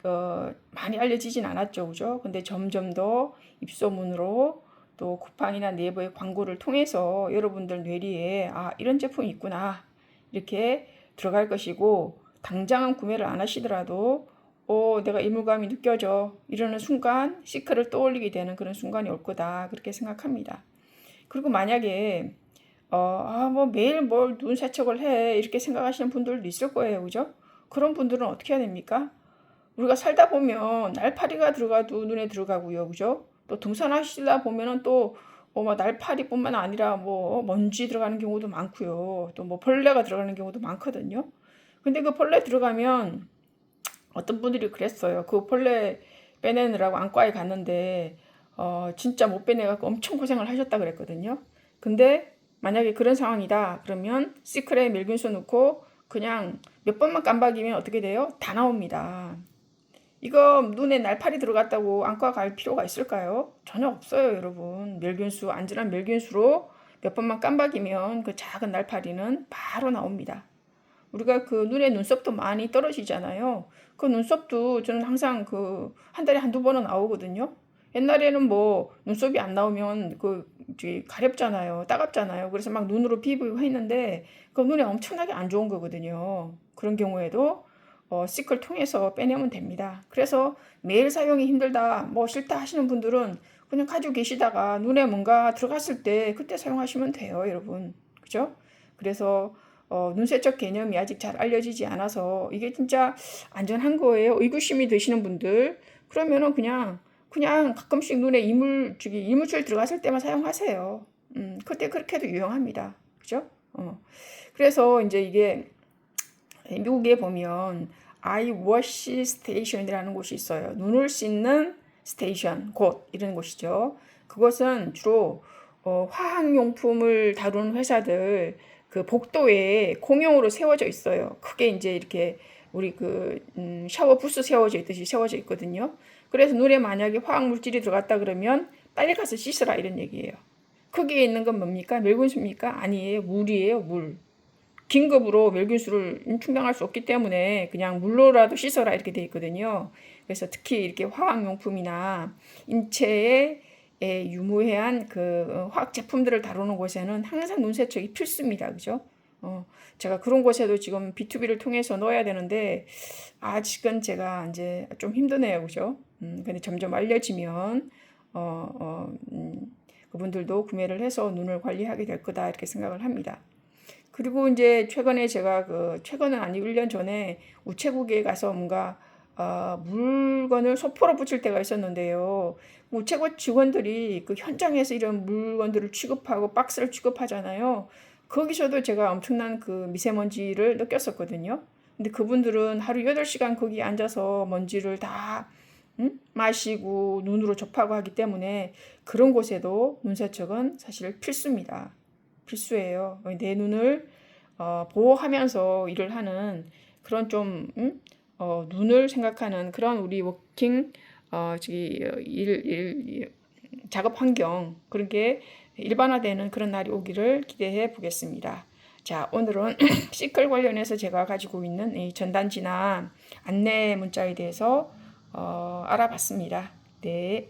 많이 알려지진 않았죠, 그죠? 근데 점점 더 입소문으로 또 쿠팡이나 네이버의 광고를 통해서 여러분들 뇌리에 아 이런 제품이 있구나 이렇게 들어갈 것이고 당장은 구매를 안 하시더라도 내가 이물감이 느껴져 이러는 순간 시크를 떠올리게 되는 그런 순간이 올 거다 그렇게 생각합니다. 그리고 만약에 뭐 매일 뭘 눈 세척을 해 이렇게 생각하시는 분들도 있을 거예요, 그죠? 그런 분들은 어떻게 해야 됩니까? 우리가 살다 보면 날파리가 들어가도 눈에 들어가고요, 그죠? 또 등산하시다 보면은 또 뭐 날파리뿐만 아니라 뭐 먼지 들어가는 경우도 많고요, 또 뭐 벌레가 들어가는 경우도 많거든요. 근데 그 벌레 들어가면 어떤 분들이 그랬어요. 그 벌레 빼내느라고 안과에 갔는데 진짜 못 빼내갖고 엄청 고생을 하셨다 그랬거든요. 근데 만약에 그런 상황이다 그러면 시클에 멸균수 넣고 그냥 몇 번만 깜박이면 어떻게 돼요? 다 나옵니다. 이거 눈에 날파리 들어갔다고 안과 갈 필요가 있을까요? 전혀 없어요, 여러분. 안전한 멸균수로 몇 번만 깜박이면 그 작은 날파리는 바로 나옵니다. 우리가 그 눈에 눈썹도 많이 떨어지잖아요. 그 눈썹도 저는 항상 한 달에 한두 번은 나오거든요. 옛날에는 뭐 눈썹이 안 나오면 가렵잖아요. 따갑잖아요. 그래서 막 눈으로 비비고 했는데 그 눈에 엄청나게 안 좋은 거거든요. 그런 경우에도 시클 통해서 빼내면 됩니다. 그래서 매일 사용이 힘들다, 뭐 싫다 하시는 분들은 그냥 가지고 계시다가 눈에 뭔가 들어갔을 때 그때 사용하시면 돼요, 여러분. 그죠? 그래서 눈세척 개념이 아직 잘 알려지지 않아서 이게 진짜 안전한 거예요. 의구심이 드시는 분들 그러면은 그냥 가끔씩 눈에 이물질 들어갔을 때만 사용하세요. 그때 그렇게 해도 유용합니다. 그죠? 그래서 이제 이게 미국에 보면 아이 워시 스테이션이라는 곳이 있어요. 눈을 씻는 스테이션, 곳 이런 곳이죠. 그것은 주로 화학용품을 다루는 회사들 그 복도에 공용으로 세워져 있어요. 크게 이제 이렇게 우리 샤워 부스 세워져 있듯이 세워져 있거든요. 그래서 눈에 만약에 화학 물질이 들어갔다 그러면 빨리 가서 씻으라 이런 얘기예요. 거기에 있는 건 뭡니까? 멸균수입니까? 아니에요. 물이에요, 물. 긴급으로 멸균수를 충당할 수 없기 때문에 그냥 물로라도 씻어라 이렇게 돼 있거든요. 그래서 특히 이렇게 화학용품이나 인체에 유무해한 그 화학 제품들을 다루는 곳에는 항상 눈 세척이 필수입니다. 그죠? 제가 그런 곳에도 지금 B2B를 통해서 넣어야 되는데 아직은 제가 이제 좀 힘드네요. 그죠? 근데 점점 알려지면 그분들도 구매를 해서 눈을 관리하게 될 거다 이렇게 생각을 합니다. 그리고 이제 최근에 제가 최근은 아니고 1년 전에 우체국에 가서 뭔가 물건을 소포로 붙일 때가 있었는데요. 우체국 직원들이 그 현장에서 이런 물건들을 취급하고 박스를 취급하잖아요. 거기서도 제가 엄청난 그 미세먼지를 느꼈었거든요. 근데 그분들은 하루 8시간 거기 앉아서 먼지를 다 마시고 눈으로 접하고 하기 때문에 그런 곳에도 눈세척은 사실 필수입니다. 필수예요. 내 눈을 보호하면서 일을 하는 그런 좀 눈을 생각하는 그런 우리 워킹 작업 환경 그런 게 일반화되는 그런 날이 오기를 기대해 보겠습니다. 자, 오늘은 시클 관련해서 제가 가지고 있는 이 전단지나 안내 문자에 대해서 알아봤습니다. 네.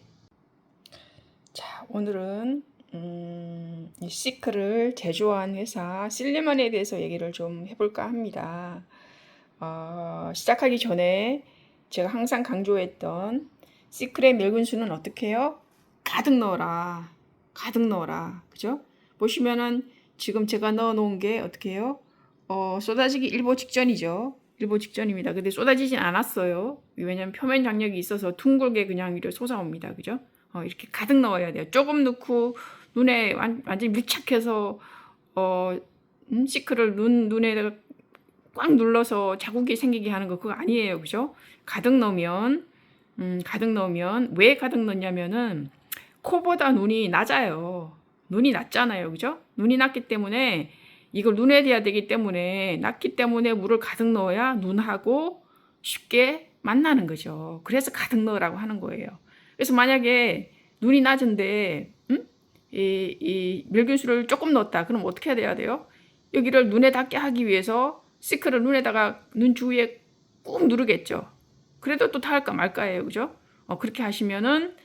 자, 오늘은 이 시클을 제조한 회사 실리먼에 대해서 얘기를 좀 해볼까 합니다. 시작하기 전에 제가 항상 강조했던 시클의 멸균수는 어떻게 해요? 가득 넣어라. 가득 넣어라. 그죠? 보시면은 지금 제가 넣어 놓은 게 어떻게 해요? 쏟아지기 일보 직전이죠. 일보 직전입니다. 근데 쏟아지진 않았어요. 왜냐면 표면 장력이 있어서 둥글게 그냥 이렇게 솟아옵니다. 그죠? 이렇게 가득 넣어야 돼요. 조금 넣고 눈에 완전히 밀착해서 시클을 눈에다가 꽉 눌러서 자국이 생기게 하는 거 그거 아니에요. 그죠? 가득 넣으면 왜 가득 넣냐면은 코보다 눈이 낮아요. 눈이 낮잖아요. 그죠? 눈이 낮기 때문에 이걸 눈에 대야 되기 때문에 낮기 때문에 물을 가득 넣어야 눈하고 쉽게 만나는 거죠. 그래서 가득 넣으라고 하는 거예요. 그래서 만약에 눈이 낮은데 이 멸균수를 조금 넣었다. 그럼 어떻게 해야 돼요? 여기를 눈에 닿게 하기 위해서 시클을 눈에다가 눈 주위에 꾹 누르겠죠. 그래도 또 닿을까 말까예요. 그죠? 그렇게 하시면은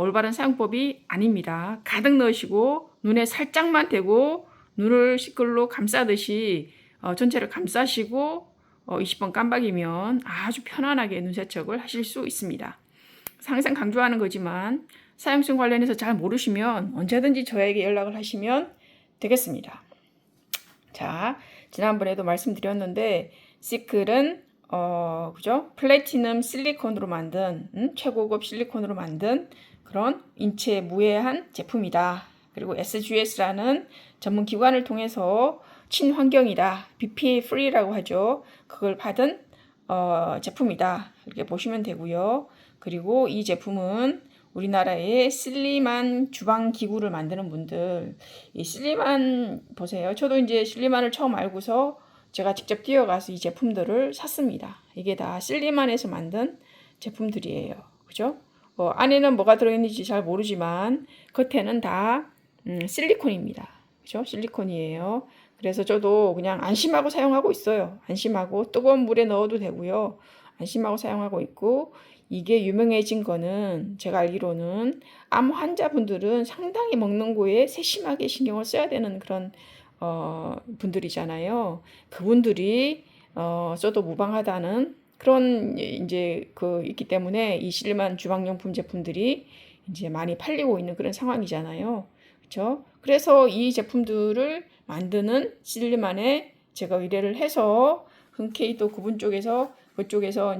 올바른 사용법이 아닙니다. 가득 넣으시고 눈에 살짝만 대고 눈을 시클로 감싸듯이 전체를 감싸시고 20번 깜박이면 아주 편안하게 눈 세척을 하실 수 있습니다. 항상 강조하는 거지만 사용성 관련해서 잘 모르시면 언제든지 저에게 연락을 하시면 되겠습니다. 자, 지난번에도 말씀드렸는데 시클은 그죠? 플래티넘 실리콘으로 만든 최고급 실리콘으로 만든 그런 인체 무해한 제품이다. 그리고 SGS라는 전문 기관을 통해서 친환경이다. BPA free라고 하죠. 그걸 받은 제품이다. 이렇게 보시면 되고요. 그리고 이 제품은 우리나라의 슬림한 주방 기구를 만드는 분들, 이 슬림한 보세요. 저도 이제 슬림한을 처음 알고서 제가 직접 뛰어가서 이 제품들을 샀습니다. 이게 다 슬림한에서 만든 제품들이에요. 그죠? 안에는 뭐가 들어있는지 잘 모르지만 겉에는 다 실리콘입니다. 그죠? 실리콘이에요. 그래서 저도 그냥 안심하고 사용하고 있어요. 안심하고 뜨거운 물에 넣어도 되고요. 안심하고 사용하고 있고 이게 유명해진 거는 제가 알기로는 암 환자분들은 상당히 먹는 거에 세심하게 신경을 써야 되는 그런 분들이잖아요. 그분들이 써도 무방하다는 그런 이제 있기 때문에 이 실리만 주방용품 제품들이 이제 많이 팔리고 있는 그런 상황이잖아요. 그렇죠? 그래서 이 제품들을 만드는 실리만에 제가 의뢰를 해서 흔쾌히 또 그쪽에서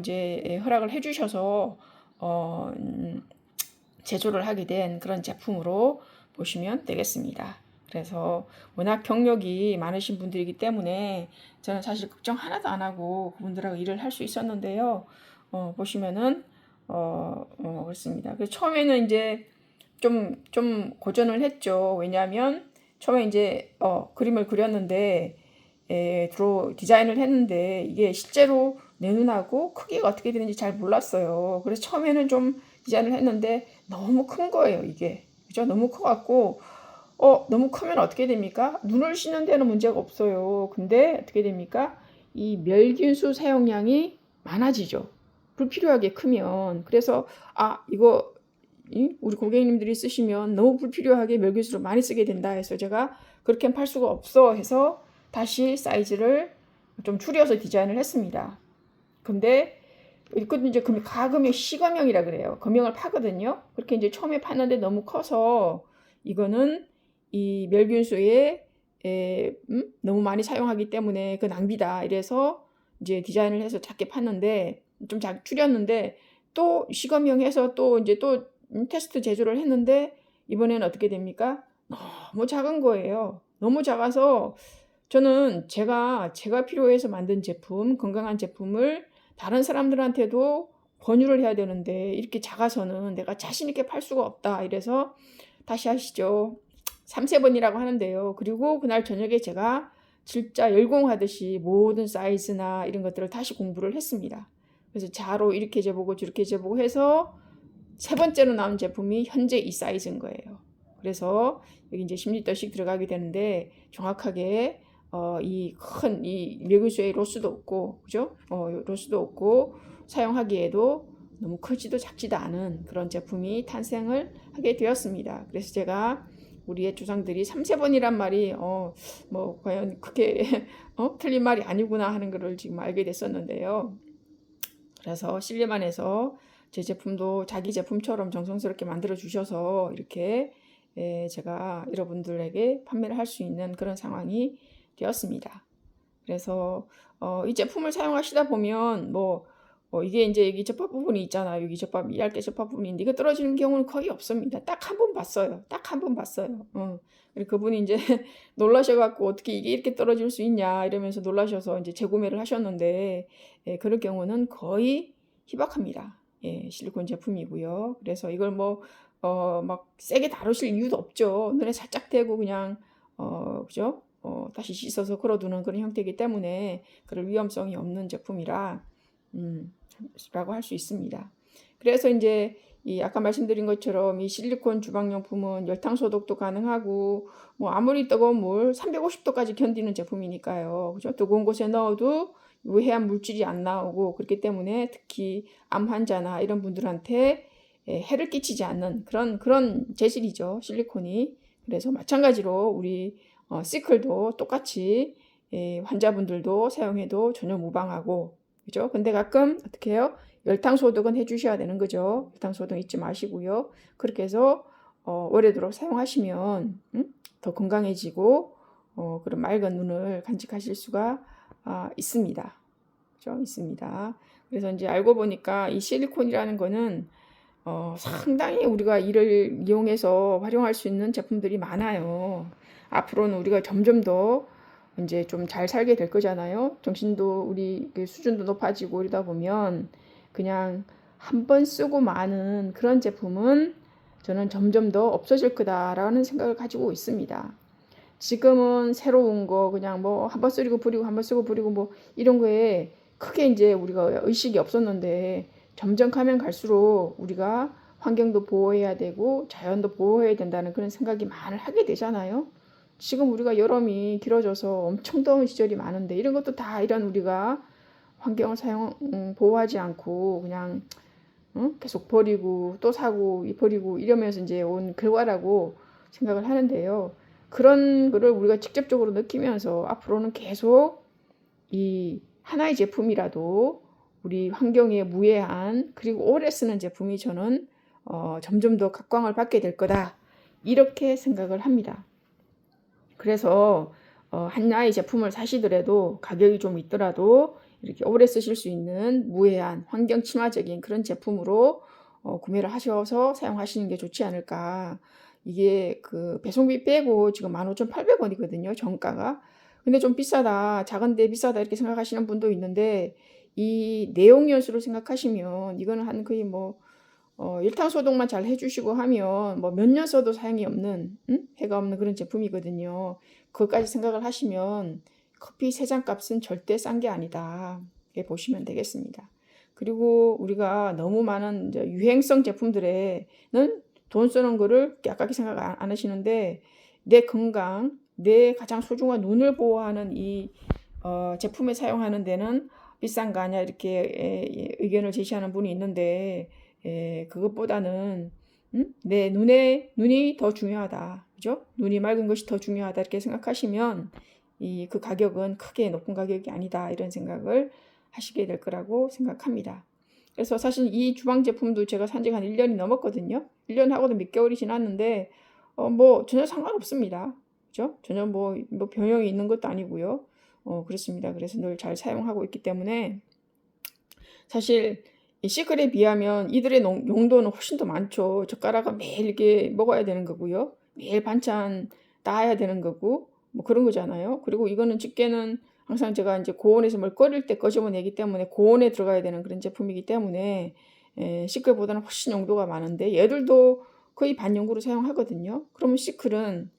이제 허락을 해주셔서 제조를 하게 된 그런 제품으로 보시면 되겠습니다. 그래서 워낙 경력이 많으신 분들이기 때문에 저는 사실 걱정 하나도 안 하고 그분들하고 일을 할 수 있었는데요. 보시면은 그렇습니다. 그래서 처음에는 이제 좀 고전을 했죠. 왜냐하면 처음에 이제 그림을 그렸는데 디자인을 했는데 이게 실제로 내 눈하고 크기가 어떻게 되는지 잘 몰랐어요. 그래서 처음에는 좀 디자인을 했는데 너무 큰 거예요, 이게. 그죠? 너무 커갖고 너무 크면 어떻게 됩니까? 눈을 씻는 데는 문제가 없어요. 근데 어떻게 됩니까? 이 멸균수 사용량이 많아지죠. 불필요하게 크면. 그래서 이거 우리 고객님들이 쓰시면 너무 불필요하게 멸균수를 많이 쓰게 된다 해서 제가 그렇게 팔 수가 없어 해서 다시 사이즈를 좀 줄여서 디자인을 했습니다. 근데 이것도 이제 가금형 시검형이라 그래요. 검형을 파거든요. 그렇게 이제 처음에 팠는데 너무 커서 이거는 이 멸균수에 너무 많이 사용하기 때문에 그 낭비다. 이래서 이제 디자인을 해서 작게 팠는데 좀 줄였는데 또 시검형 해서 또 이제 또 테스트 제조를 했는데 이번에는 어떻게 됩니까? 너무 작은 거예요. 너무 작아서 저는 제가 필요해서 만든 제품, 건강한 제품을 다른 사람들한테도 권유를 해야 되는데 이렇게 작아서는 내가 자신 있게 팔 수가 없다. 이래서 다시 하시죠. 3세번이라고 하는데요. 그리고 그날 저녁에 제가 진짜 열공하듯이 모든 사이즈나 이런 것들을 다시 공부를 했습니다. 그래서 자로 이렇게 재보고 저렇게 재보고 해서 3번째로 나온 제품이 현재 이 사이즈인 거예요. 그래서 여기 이제 10리터씩 들어가게 되는데 정확하게 이 큰 이 멸균수에 로스도 없고, 그죠? 로스도 없고 사용하기에도 너무 크지도 작지도 않은 그런 제품이 탄생을 하게 되었습니다. 그래서 제가 우리의 조상들이 3세번이란 말이 뭐 과연 그렇게 틀린 말이 아니구나 하는 것을 지금 알게 됐었는데요. 그래서 실례만 해서 제 제품도 자기 제품처럼 정성스럽게 만들어 주셔서 이렇게 제가 여러분들에게 판매를 할 수 있는 그런 상황이 되었습니다. 그래서 이 제품을 사용하시다 보면 이게 이제 여기 접합 부분이 있잖아요. 여기 얇게 접합 부분이 있는데 이거 떨어지는 경우는 거의 없습니다. 딱 한 번 봤어요. 딱 한 번 봤어요. 그리고 그분이 이제 놀라셔갖고 어떻게 이게 이렇게 떨어질 수 있냐 이러면서 놀라셔서 이제 재구매를 하셨는데 그럴 경우는 거의 희박합니다. 예, 실리콘 제품이고요. 그래서 이걸 막 세게 다루실 이유도 없죠. 눈에 살짝 대고 그냥 그죠? 다시 씻어서 걸어두는 그런 형태이기 때문에 그럴 위험성이 없는 제품이라 라고 할 수 있습니다. 그래서 이제 이 아까 말씀드린 것처럼 이 실리콘 주방용품은 열탕 소독도 가능하고 아무리 뜨거운 물 350도까지 견디는 제품이니까요. 그죠? 뜨거운 곳에 넣어도 유해한 물질이 안 나오고 그렇기 때문에 특히 암 환자나 이런 분들한테 해를 끼치지 않는 그런 재질이죠. 실리콘이. 그래서 마찬가지로 우리 시클도 똑같이 환자분들도 사용해도 전혀 무방하고, 그죠? 근데 가끔 어떻게 해요? 열탕 소독은 해주셔야 되는 거죠. 열탕 소독 잊지 마시고요. 그렇게 해서 오래도록 사용하시면 더 건강해지고 그런 맑은 눈을 간직하실 수가 있습니다. 그죠? 있습니다. 그래서 이제 알고 보니까 이 실리콘이라는 거는 상당히 우리가 이를 이용해서 활용할 수 있는 제품들이 많아요. 앞으로는 우리가 점점 더 이제 좀 잘 살게 될 거잖아요. 정신도 우리 수준도 높아지고 이러다 보면 그냥 한 번 쓰고 마는 그런 제품은 저는 점점 더 없어질 거다라는 생각을 가지고 있습니다. 지금은 새로운 거 그냥 한 번 쓰고 버리고 한 번 쓰고 버리고 이런 거에 크게 이제 우리가 의식이 없었는데 점점 가면 갈수록 우리가 환경도 보호해야 되고 자연도 보호해야 된다는 그런 생각이 많이 하게 되잖아요. 지금 우리가 여름이 길어져서 엄청 더운 시절이 많은데 이런 것도 다 이런 우리가 환경을 보호하지 않고 그냥 계속 버리고 또 사고 버리고 이러면서 이제 온 결과라고 생각을 하는데요. 그런 거를 우리가 직접적으로 느끼면서 앞으로는 계속 이 하나의 제품이라도 우리 환경에 무해한 그리고 오래 쓰는 제품이 저는 점점 더 각광을 받게 될 거다 이렇게 생각을 합니다. 그래서 하나의 제품을 사시더라도 가격이 좀 있더라도 이렇게 오래 쓰실 수 있는 무해한 환경 친화적인 그런 제품으로 구매를 하셔서 사용하시는 게 좋지 않을까. 이게 그 배송비 빼고 지금 15,800원이거든요. 정가가. 근데 좀 비싸다. 작은데 비싸다 이렇게 생각하시는 분도 있는데 이 내용 연수를 생각하시면 이거는 한 거의 열탕 소독만 잘 해주시고 하면 몇 년 써도 사용이 없는 해가 없는 그런 제품이거든요. 그것까지 생각을 하시면 커피 3잔 값은 절대 싼 게 아니다. 이렇게 보시면 되겠습니다. 그리고 우리가 너무 많은 유행성 제품들에는 돈 쓰는 거를 아깝게 생각 안 하시는데 내 건강, 내 가장 소중한 눈을 보호하는 이 제품에 사용하는 데는 비싼 거 아니야 이렇게 의견을 제시하는 분이 있는데 그것보다는 내 눈이 더 중요하다. 그죠? 눈이 맑은 것이 더 중요하다. 이렇게 생각하시면 그 가격은 크게 높은 가격이 아니다. 이런 생각을 하시게 될 거라고 생각합니다. 그래서 사실 이 주방 제품도 제가 산 지가 한 1년이 넘었거든요. 1년 하고도 몇 개월이 지났는데, 뭐, 전혀 상관없습니다. 그죠? 전혀 뭐 병영이 있는 것도 아니고요. 그렇습니다. 그래서 늘 잘 사용하고 있기 때문에, 사실, 이 시클에 비하면 이들의 용도는 훨씬 더 많죠. 젓가락은 매일 이렇게 먹어야 되는 거고요. 매일 반찬 따야 되는 거고, 뭐 그런 거잖아요. 그리고 이거는 집게는 항상 제가 이제 고온에서 뭘 끓일 때 끄집어내기 때문에 고온에 들어가야 되는 그런 제품이기 때문에 시클보다는 훨씬 용도가 많은데 얘들도 거의 반용구로 사용하거든요. 그러면 시클은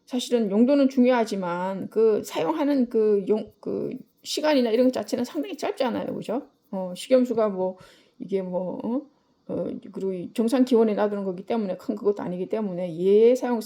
사실은 용도는 중요하지만 그 사용하는 그 시간이나 이런 것 자체는 상당히 짧잖아요. 그죠? 식염수가 뭐 이게 뭐 그리고 정상 기온에 놔두는 거기 때문에 큰 그것도 아니기 때문에 얘의 사용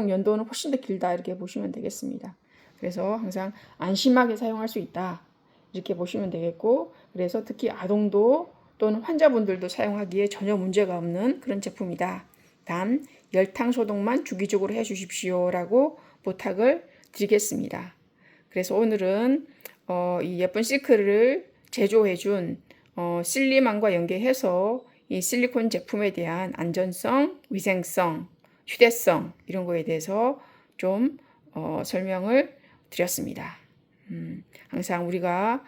연도는 훨씬 더 길다 이렇게 보시면 되겠습니다. 그래서 항상 안심하게 사용할 수 있다 이렇게 보시면 되겠고, 그래서 특히 아동도 또는 환자분들도 사용하기에 전혀 문제가 없는 그런 제품이다. 단 열탕 소독만 주기적으로 해 주십시오라고 부탁을 드리겠습니다. 그래서 오늘은 이 예쁜 시크를 제조해준 실리만과 연계해서 이 실리콘 제품에 대한 안전성, 위생성, 휴대성 이런 거에 대해서 좀 설명을 드렸습니다. 항상 우리가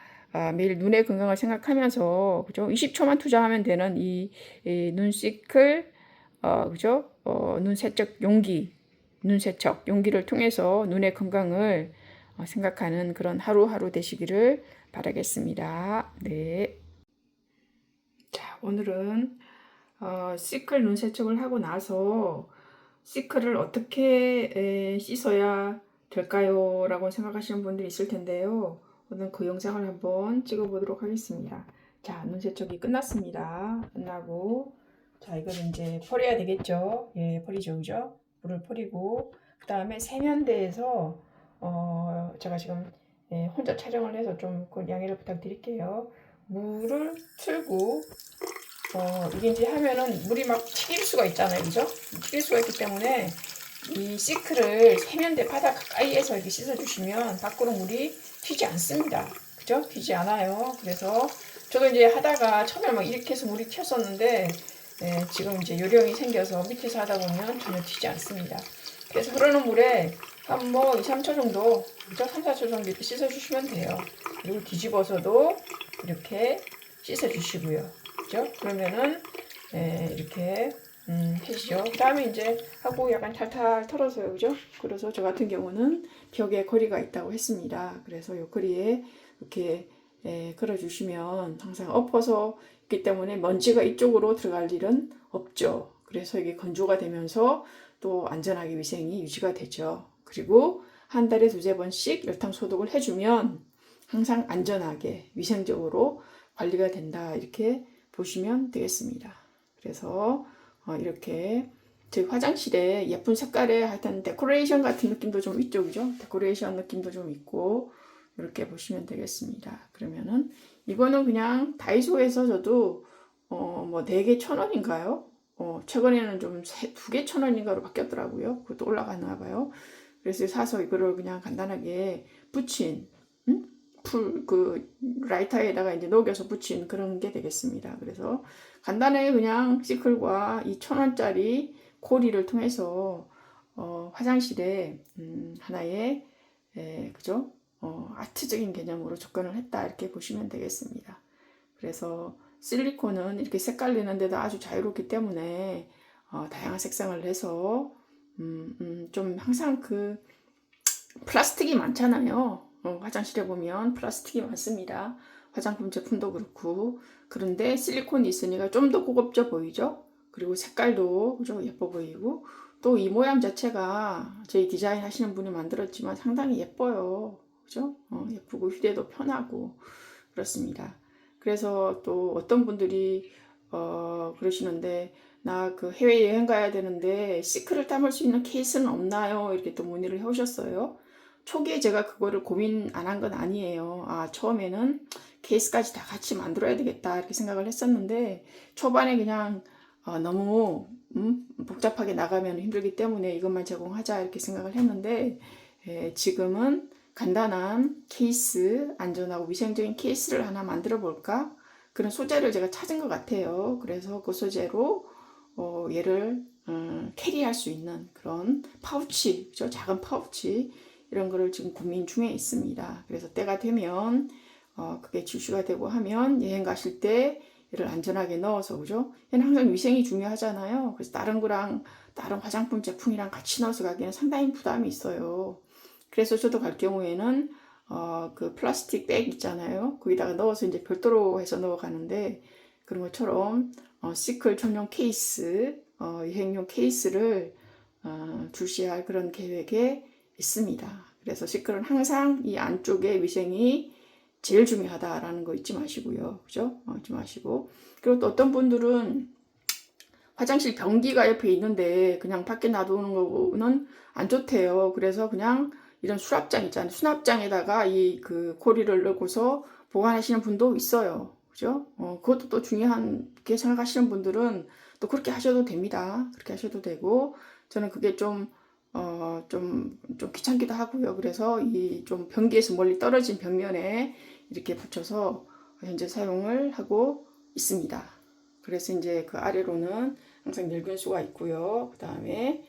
매일 눈의 건강을 생각하면서 그죠? 20초만 투자하면 되는 이 눈시클 그죠? 눈세척 용기, 눈세척 용기를 통해서 눈의 건강을 생각하는 그런 하루하루 되시기를 바라겠습니다. 네. 자, 오늘은 시클 눈세척을 하고 나서 시클을 어떻게 씻어야 될까요? 라고 생각하시는 분들이 있을 텐데요. 오늘 그 영상을 한번 찍어 보도록 하겠습니다. 자, 눈세척이 끝났습니다. 끝나고, 자, 이거는 이제 버려야 되겠죠? 예, 버리죠, 그죠? 물을 버리고, 그 다음에 세면대에서, 제가 지금 혼자 촬영을 해서 좀 양해를 부탁드릴게요. 물을 틀고, 이게 이제 하면은 물이 막 튀길 수가 있잖아요. 그죠? 튀길 수가 있기 때문에 이 시크를 세면대 바닥 가까이에서 이렇게 씻어주시면 밖으로 물이 튀지 않습니다. 그죠? 튀지 않아요. 그래서 저도 이제 하다가 처음에 막 이렇게 해서 물이 튀었었는데 지금 이제 요령이 생겨서 밑에서 하다 보면 전혀 튀지 않습니다. 그래서 흐르는 물에 한 뭐 2, 3초 정도, 그죠? 3, 4초 정도 이렇게 씻어주시면 돼요. 그리고 뒤집어서도 이렇게 씻어주시고요. 그죠? 그러면은 이렇게 해주죠. 그 다음에 이제 하고 약간 탈탈 털어서요. 그죠? 그래서 저 같은 경우는 벽에 거리가 있다고 했습니다. 그래서 이 거리에 이렇게 걸어주시면 항상 엎어서 있기 때문에 먼지가 이쪽으로 들어갈 일은 없죠. 그래서 이게 건조가 되면서 또 안전하게 위생이 유지가 되죠. 그리고 한 달에 2~3번씩 열탕 소독을 해주면 항상 안전하게 위생적으로 관리가 된다 이렇게 보시면 되겠습니다. 그래서 이렇게 저희 화장실에 예쁜 색깔의 하여튼 데코레이션 같은 느낌도 좀 있죠, 그죠? 데코레이션 느낌도 좀 있고 이렇게 보시면 되겠습니다. 그러면은 이거는 그냥 다이소에서 저도 뭐 4개 1,000원인가요? 최근에는 좀 2개 1,000원인가로 바뀌었더라고요. 그것도 올라가나 봐요. 그래서 사서 이거를 그냥 간단하게 붙인 라이터에다가 이제 녹여서 붙인 그런 게 되겠습니다. 그래서 간단하게 그냥 시클과 이 1,000원짜리 고리를 통해서 화장실에 하나의 그죠? 아트적인 개념으로 접근을 했다 이렇게 보시면 되겠습니다. 그래서 실리콘은 이렇게 색깔 내는 데도 아주 자유롭기 때문에 다양한 색상을 내서 좀 항상 그 플라스틱이 많잖아요. 화장실에 보면 플라스틱이 많습니다. 화장품 제품도 그렇고. 그런데 실리콘이 있으니까 좀 더 고급져 보이죠? 그리고 색깔도 그죠? 예뻐 보이고. 또 이 모양 자체가 저희 디자인 하시는 분이 만들었지만 상당히 예뻐요. 그죠? 예쁘고 휴대도 편하고 그렇습니다. 그래서 또 어떤 분들이 그러시는데 나 그 해외여행 가야 되는데 시크를 담을 수 있는 케이스는 없나요? 이렇게 또 문의를 해오셨어요. 초기에 제가 그거를 고민 안 한 건 아니에요. 처음에는 케이스까지 다 같이 만들어야 되겠다 이렇게 생각을 했었는데 초반에 그냥 너무 복잡하게 나가면 힘들기 때문에 이것만 제공하자 이렇게 생각을 했는데 지금은 간단한 케이스, 안전하고 위생적인 케이스를 하나 만들어 볼까? 그런 소재를 제가 찾은 것 같아요. 그래서 그 소재로 얘를 캐리할 수 있는 그런 파우치, 그죠? 작은 파우치 이런 거를 지금 고민 중에 있습니다. 그래서 때가 되면 그게 출시가 되고 하면 여행 가실 때 얘를 안전하게 넣어서, 그죠? 얘는 항상 위생이 중요하잖아요. 그래서 다른 거랑 다른 화장품 제품이랑 같이 넣어서 가기에는 상당히 부담이 있어요. 그래서 저도 갈 경우에는 그 플라스틱 백 있잖아요. 거기다가 넣어서 이제 별도로 해서 넣어가는데 그런 것처럼 시클 전용 케이스, 여행용 케이스를 출시할 그런 계획에 있습니다. 그래서 시클은 항상 이 안쪽에 위생이 제일 중요하다라는 거 잊지 마시고요. 그죠? 잊지 마시고. 그리고 또 어떤 분들은 화장실 변기가 옆에 있는데 그냥 밖에 놔두는 거는 안 좋대요. 그래서 그냥 이런 수납장 있잖아요. 수납장에다가 이 그 고리를 넣고서 보관하시는 분도 있어요. 그죠? 그것도 또 중요하게 생각하시는 분들은 또 그렇게 하셔도 됩니다. 그렇게 하셔도 되고, 저는 그게 좀 귀찮기도 하고요. 그래서 이 좀 변기에서 멀리 떨어진 벽면에 이렇게 붙여서 현재 사용을 하고 있습니다. 그래서 이제 그 아래로는 항상 멸균수가 있고요. 그 다음에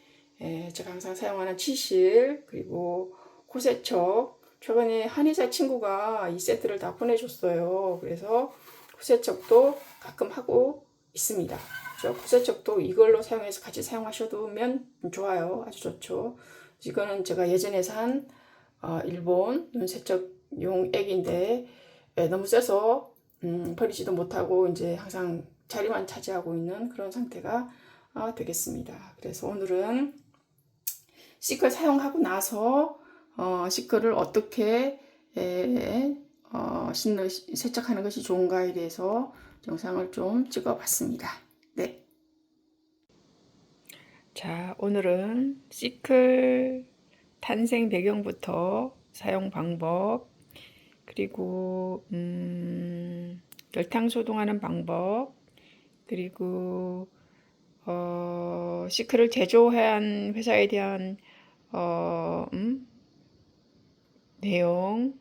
제가 항상 사용하는 치실, 그리고 코세척. 최근에 한의사 친구가 이 세트를 다 보내줬어요. 그래서 코세척도 가끔 하고 있습니다. 그렇죠? 코세척도 이걸로 사용해서 같이 사용하셔도 좋아요. 아주 좋죠. 이거는 제가 예전에 산 일본 눈세척용 액인데 너무 세서 버리지도 못하고 이제 항상 자리만 차지하고 있는 그런 상태가 되겠습니다. 그래서 오늘은 시클 사용하고 나서 시클을 어떻게 세척하는 것이 좋은가에 대해서 영상을 좀 찍어봤습니다. 네. 자, 오늘은 시클 탄생 배경부터 사용 방법, 그리고 열탕 소독하는 방법, 그리고 시클을 제조한 회사에 대한 내용,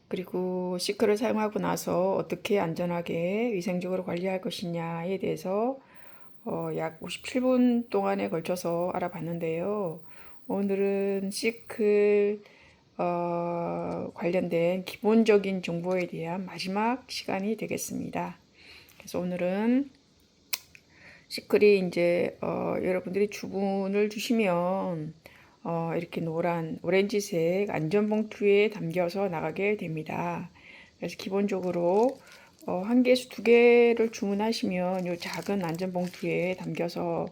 그리고 시클을 사용하고 나서 어떻게 안전하게 위생적으로 관리할 것이냐에 대해서 약 57분 동안에 걸쳐서 알아봤는데요. 오늘은 시클 관련된 기본적인 정보에 대한 마지막 시간이 되겠습니다. 그래서 오늘은 시클이 이제 여러분들이 주문을 주시면 이렇게 노란 오렌지색 안전봉투에 담겨서 나가게 됩니다. 그래서 기본적으로 한 개에서 두 개를 주문하시면 이 작은 안전봉투에 담겨서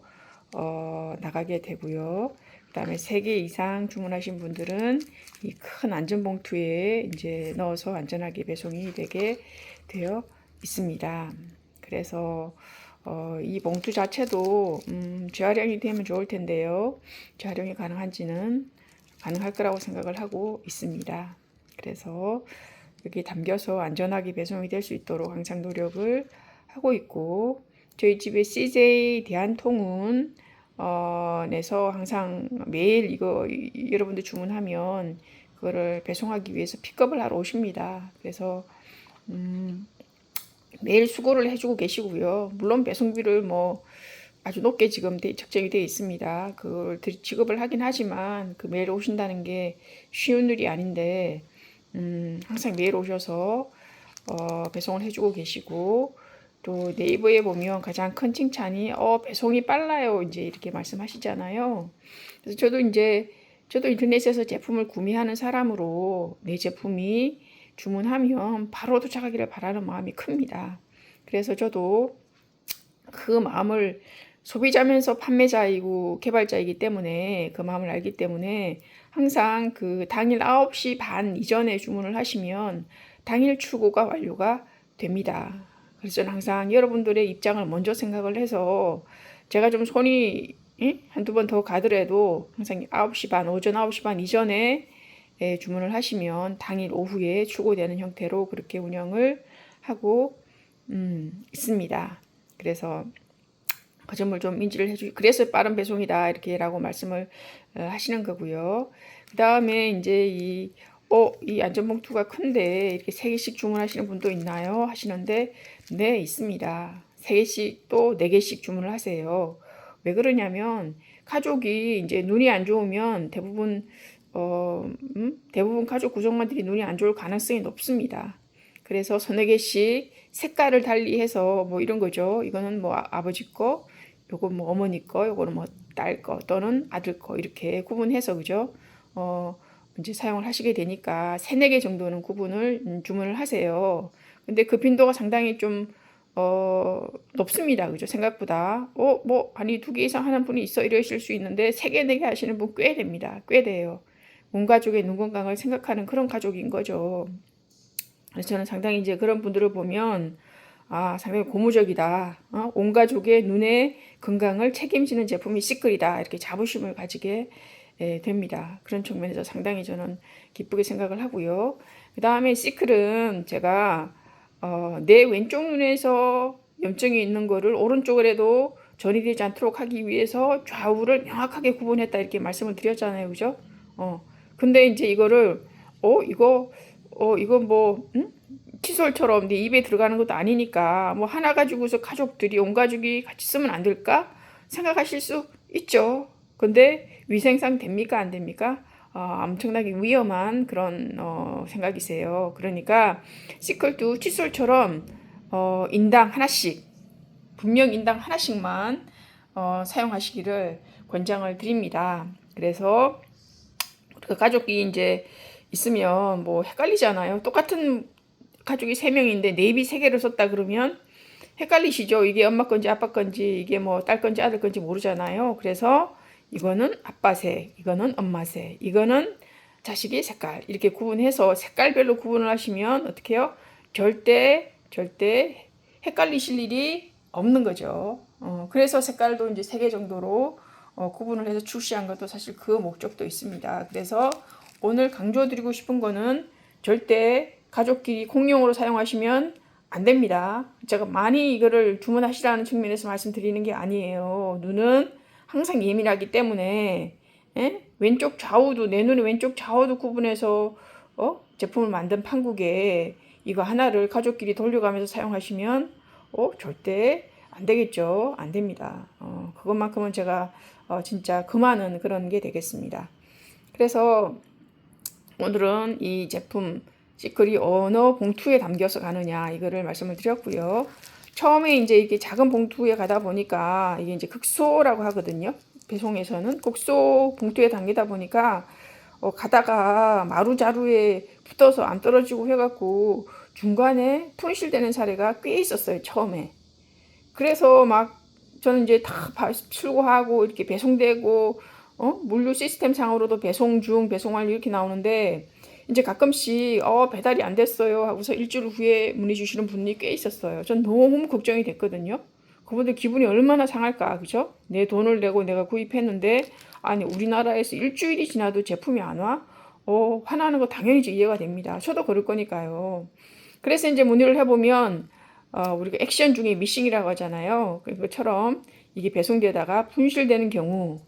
나가게 되고요. 그 다음에 3개 이상 주문하신 분들은 이 큰 안전봉투에 이제 넣어서 안전하게 배송이 되게 되어 있습니다. 그래서 이 봉투 자체도 재활용이 되면 좋을 텐데요. 재활용이 가능한지는 가능할 거라고 생각을 하고 있습니다. 그래서 여기 담겨서 안전하게 배송이 될 수 있도록 항상 노력을 하고 있고, 저희 집에 CJ 대한통운 내서 항상 매일 이거 여러분들 주문하면 그거를 배송하기 위해서 픽업을 하러 오십니다. 그래서 매일 수고를 해주고 계시고요. 물론 배송비를 뭐 아주 높게 지금 책정이 되어 있습니다. 그걸 지급을 하긴 하지만 그 매일 오신다는 게 쉬운 일이 아닌데 항상 매일 오셔서 배송을 해주고 계시고, 또 네이버에 보면 가장 큰 칭찬이 배송이 빨라요 이제 이렇게 말씀하시잖아요. 그래서 저도 인터넷에서 제품을 구매하는 사람으로 내 제품이 주문하면 바로 도착하기를 바라는 마음이 큽니다. 그래서 저도 그 마음을, 소비자면서 판매자이고 개발자이기 때문에 그 마음을 알기 때문에 항상 그 당일 9시 반 이전에 주문을 하시면 당일 출고가 완료가 됩니다. 그래서 저는 항상 여러분들의 입장을 먼저 생각을 해서 제가 좀 손이 한두 번 더 가더라도 항상 9시 반, 오전 9시 반 이전에 주문을 하시면 당일 오후에 출고되는 형태로 그렇게 운영을 하고 있습니다. 그래서 그 점을 좀 인지를 그래서 빠른 배송이다 이렇게라고 말씀을 하시는 거고요. 그 다음에 이제 이 안전봉투가 큰데 이렇게 3개씩 주문하시는 분도 있나요? 하시는데 네, 있습니다. 3개씩 또 4개씩 주문을 하세요. 왜 그러냐면 가족이 이제 눈이 안 좋으면 대부분 가족 구성원들이 눈이 안 좋을 가능성이 높습니다. 그래서 서너 개씩 색깔을 달리해서 뭐 이런 거죠. 이거는 뭐 아버지 거, 요거 뭐 어머니 거, 요거는 뭐 딸 거 또는 아들 거 이렇게 구분해서 그죠? 이제 사용을 하시게 되니까 3-4개 정도는 주문을 하세요. 근데 그 빈도가 상당히 좀 높습니다. 그죠? 생각보다. 아니 2개 이상 하는 분이 있어 이러실 수 있는데 3개, 4개 하시는 분 꽤 됩니다. 꽤 돼요. 온 가족의 눈 건강을 생각하는 그런 가족인 거죠. 그래서 저는 상당히 이제 그런 분들을 보면 상당히 고무적이다. 온 가족의 눈의 건강을 책임지는 제품이 시클이다. 이렇게 자부심을 가지게 됩니다. 그런 측면에서 상당히 저는 기쁘게 생각을 하고요. 그 다음에 시클은 제가 내 왼쪽 눈에서 염증이 있는 거를 오른쪽으로도 전이 되지 않도록 하기 위해서 좌우를 명확하게 구분했다 이렇게 말씀을 드렸잖아요. 그죠? 근데 이제 이거를 이거 뭐 칫솔처럼 네 입에 들어가는 것도 아니니까 뭐 하나 가지고서 가족들이 온 가족이 같이 쓰면 안 될까 생각하실 수 있죠. 근데 위생상 됩니까 안 됩니까? 엄청나게 위험한 그런 생각이세요. 그러니까 시클도 칫솔처럼 인당 하나씩 분명 인당 하나씩만 사용하시기를 권장을 드립니다. 그래서 그 가족이 이제 있으면 뭐 헷갈리잖아요. 똑같은 가족이 3명인데 네입이 3개를 썼다 그러면 헷갈리시죠? 이게 엄마 건지 아빠 건지 이게 뭐 딸 건지 아들 건지 모르잖아요. 그래서 이거는 아빠 색, 이거는 엄마 색, 이거는 자식의 색깔 이렇게 구분해서 색깔별로 구분을 하시면 어떻게 해요? 절대 헷갈리실 일이 없는 거죠. 그래서 색깔도 이제 3개 정도로 구분을 해서 출시한 것도 사실 그 목적도 있습니다. 그래서 오늘 강조드리고 싶은 거는 절대 가족끼리 공용으로 사용하시면 안 됩니다. 제가 많이 이거를 주문하시라는 측면에서 말씀드리는 게 아니에요. 눈은 항상 예민하기 때문에 왼쪽 좌우도 내 눈의 왼쪽 좌우도 구분해서 제품을 만든 판국에 이거 하나를 가족끼리 돌려가면서 사용하시면 절대 안 되겠죠. 안 됩니다. 그것만큼은 제가 진짜 금하는 그런 게 되겠습니다. 그래서 오늘은 이 제품 시클이 어느 봉투에 담겨서 가느냐 이거를 말씀을 드렸고요. 처음에 이제 이렇게 작은 봉투에 가다 보니까 이게 이제 극소라고 하거든요. 배송에서는 극소 봉투에 담기다 보니까 가다가 마루자루에 붙어서 안 떨어지고 해갖고 중간에 분실되는 사례가 꽤 있었어요. 처음에. 그래서 막 저는 이제 다 출고하고 이렇게 배송되고 물류 시스템 상으로도 배송 중, 배송 완료 이렇게 나오는데 이제 가끔씩 배달이 안 됐어요 하고서 일주일 후에 문의 주시는 분이 꽤 있었어요. 전 너무 걱정이 됐거든요. 그분들 기분이 얼마나 상할까, 그죠? 내 돈을 내고 내가 구입했는데 아니 우리나라에서 일주일이 지나도 제품이 안 와? 화나는 거 당연히 이해가 됩니다. 저도 그럴 거니까요. 그래서 이제 문의를 해보면 우리가 액션 중에 미싱이라고 하잖아요. 그것처럼 이게 배송되다가 분실되는 경우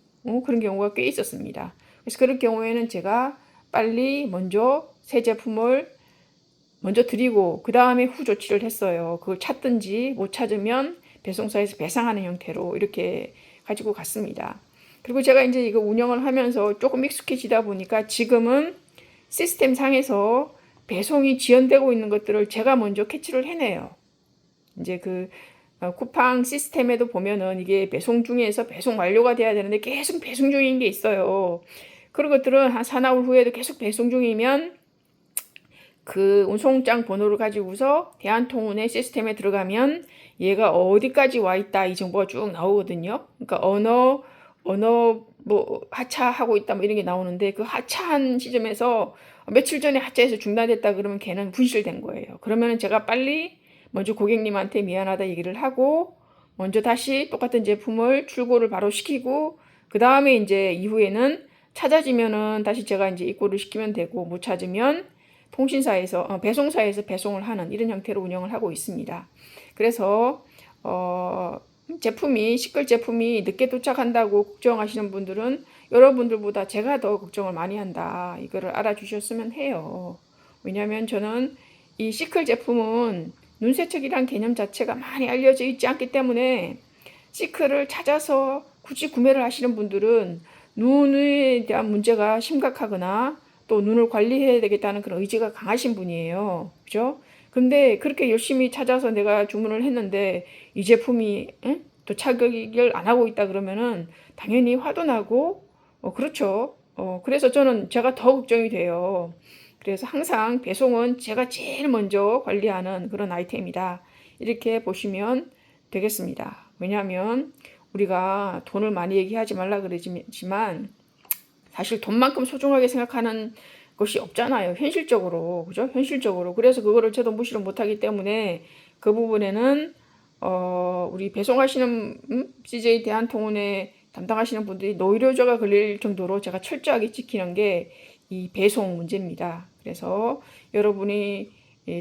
그런 경우가 꽤 있었습니다. 그래서 그런 경우에는 제가 빨리 먼저 새 제품을 먼저 드리고 그 다음에 후 조치를 했어요. 그걸 찾든지 못 찾으면 배송사에서 배상하는 형태로 이렇게 가지고 갔습니다. 그리고 제가 이제 이거 운영을 하면서 조금 익숙해지다 보니까 지금은 시스템 상에서 배송이 지연되고 있는 것들을 제가 먼저 캐치를 해내요. 이제 그 쿠팡 시스템에도 보면은 이게 배송 중에서 배송 완료가 돼야 되는데 계속 배송 중인 게 있어요. 그런 것들은 한 4나흘 후에도 계속 배송 중이면 그 운송장 번호를 가지고서 대한통운의 시스템에 들어가면 얘가 어디까지 와 있다 이 정보가 쭉 나오거든요. 그러니까 언어 뭐 하차하고 있다 뭐 이런 게 나오는데 그 하차한 시점에서 며칠 전에 하차해서 중단됐다 그러면 걔는 분실된 거예요. 그러면 제가 빨리 먼저 고객님한테 미안하다 얘기를 하고 먼저 다시 똑같은 제품을 출고를 바로 시키고 그 다음에 이제 이후에는 찾아지면은 다시 제가 이제 입고를 시키면 되고 못 찾으면 통신사에서 배송사에서 배송을 하는 이런 형태로 운영을 하고 있습니다. 그래서 제품이 시클 제품이 늦게 도착한다고 걱정하시는 분들은 여러분들보다 제가 더 걱정을 많이 한다. 이거를 알아주셨으면 해요. 왜냐하면 저는 이 시클 제품은 눈세척이란 개념 자체가 많이 알려져 있지 않기 때문에 시클을 찾아서 굳이 구매를 하시는 분들은 눈에 대한 문제가 심각하거나 또 눈을 관리해야 되겠다는 그런 의지가 강하신 분이에요. 그죠? 근데 그렇게 열심히 찾아서 내가 주문을 했는데 이 제품이 도착을 안 하고 있다 그러면은 당연히 화도 나고 그렇죠. 그래서 저는 제가 더 걱정이 돼요. 그래서 항상 배송은 제가 제일 먼저 관리하는 그런 아이템이다. 이렇게 보시면 되겠습니다. 왜냐하면 우리가 돈을 많이 얘기하지 말라 그러지만 사실 돈만큼 소중하게 생각하는 것이 없잖아요. 현실적으로. 그죠? 현실적으로. 그래서 그거를 저도 무시를 못하기 때문에 그 부분에는 우리 배송하시는 CJ 대한통운에 담당하시는 분들이 노이로제가 걸릴 정도로 제가 철저하게 지키는 게 이 배송 문제입니다. 그래서 여러분이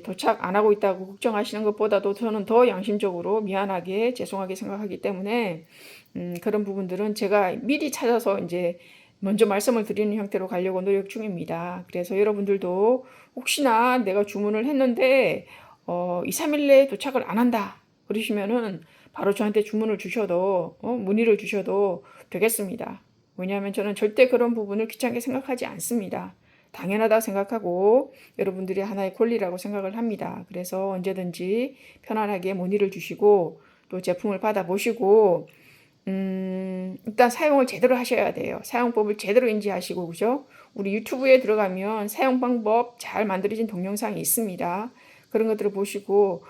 도착 안 하고 있다고 걱정하시는 것보다도 저는 더 양심적으로 미안하게 죄송하게 생각하기 때문에 그런 부분들은 제가 미리 찾아서 이제 먼저 말씀을 드리는 형태로 가려고 노력 중입니다. 그래서 여러분들도 혹시나 내가 주문을 했는데 2, 3일 내에 도착을 안 한다 그러시면은 바로 저한테 주문을 주셔도 문의를 주셔도 되겠습니다. 왜냐하면 저는 절대 그런 부분을 귀찮게 생각하지 않습니다. 당연하다 생각하고 여러분들이 하나의 권리라고 생각을 합니다. 그래서 언제든지 편안하게 문의를 주시고 또 제품을 받아보시고 일단 사용을 제대로 하셔야 돼요. 사용법을 제대로 인지하시고, 그죠? 우리 유튜브에 들어가면 사용 방법 잘 만들어진 동영상이 있습니다. 그런 것들을 보시고,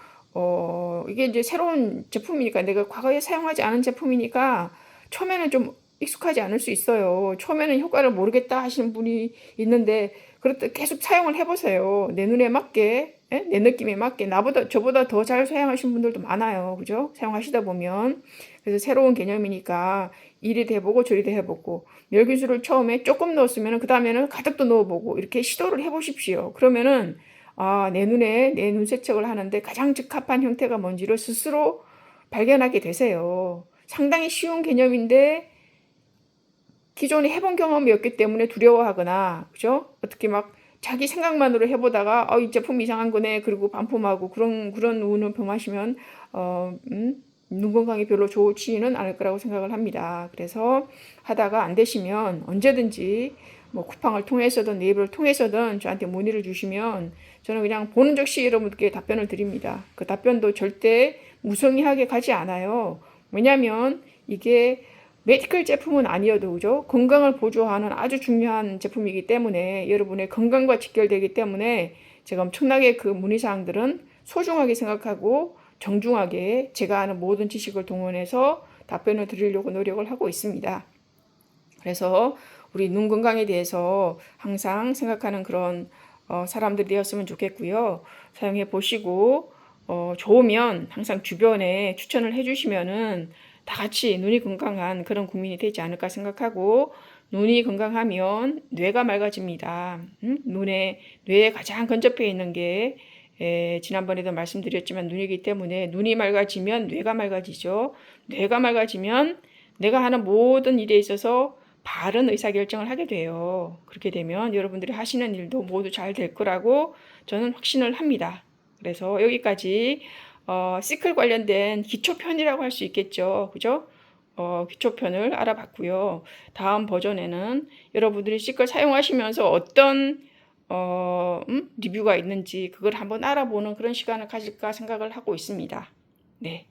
이게 이제 새로운 제품이니까, 내가 과거에 사용하지 않은 제품이니까, 처음에는 좀 익숙하지 않을 수 있어요. 처음에는 효과를 모르겠다 하시는 분이 있는데, 그렇다 계속 사용을 해보세요. 내 눈에 맞게, 내 느낌에 맞게, 저보다 더 잘 사용하시는 분들도 많아요. 그죠? 사용하시다 보면. 그래서 새로운 개념이니까 이리도 해보고 저리도 해보고 멸균수를 처음에 조금 넣었으면 그 다음에는 가득도 넣어보고 이렇게 시도를 해보십시오. 그러면은 내 눈에 내 눈 세척을 하는데 가장 적합한 형태가 뭔지를 스스로 발견하게 되세요. 상당히 쉬운 개념인데 기존에 해본 경험이 없기 때문에 두려워하거나 그죠? 어떻게 막 자기 생각만으로 해보다가 이 제품 이상한 거네 그리고 반품하고 그런 우는 병하시면 눈 건강에 별로 좋지는 않을 거라고 생각을 합니다. 그래서 하다가 안 되시면 언제든지 뭐 쿠팡을 통해서든 네이버를 통해서든 저한테 문의를 주시면 저는 그냥 보는 즉시 여러분께 답변을 드립니다. 그 답변도 절대 무성의하게 가지 않아요. 왜냐하면 이게 메디컬 제품은 아니어도 그죠? 건강을 보조하는 아주 중요한 제품이기 때문에 여러분의 건강과 직결되기 때문에 제가 엄청나게 그 문의사항들은 소중하게 생각하고 정중하게 제가 아는 모든 지식을 동원해서 답변을 드리려고 노력을 하고 있습니다. 그래서 우리 눈 건강에 대해서 항상 생각하는 그런 사람들이 되었으면 좋겠고요. 사용해 보시고 좋으면 항상 주변에 추천을 해주시면은 다 같이 눈이 건강한 그런 국민이 되지 않을까 생각하고 눈이 건강하면 뇌가 맑아집니다. 뇌에 가장 근접해 있는 게 지난번에도 말씀드렸지만 눈이기 때문에 눈이 맑아지면 뇌가 맑아지죠. 뇌가 맑아지면 내가 하는 모든 일에 있어서 바른 의사결정을 하게 돼요. 그렇게 되면 여러분들이 하시는 일도 모두 잘 될 거라고 저는 확신을 합니다. 그래서 여기까지 시클 관련된 기초편이라고 할 수 있겠죠. 그죠? 기초편을 알아봤고요. 다음 버전에는 여러분들이 시클 사용하시면서 어떤 리뷰가 있는지 그걸 한번 알아보는 그런 시간을 가질까 생각을 하고 있습니다. 네.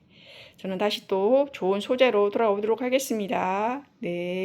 저는 다시 또 좋은 소재로 돌아오도록 하겠습니다. 네.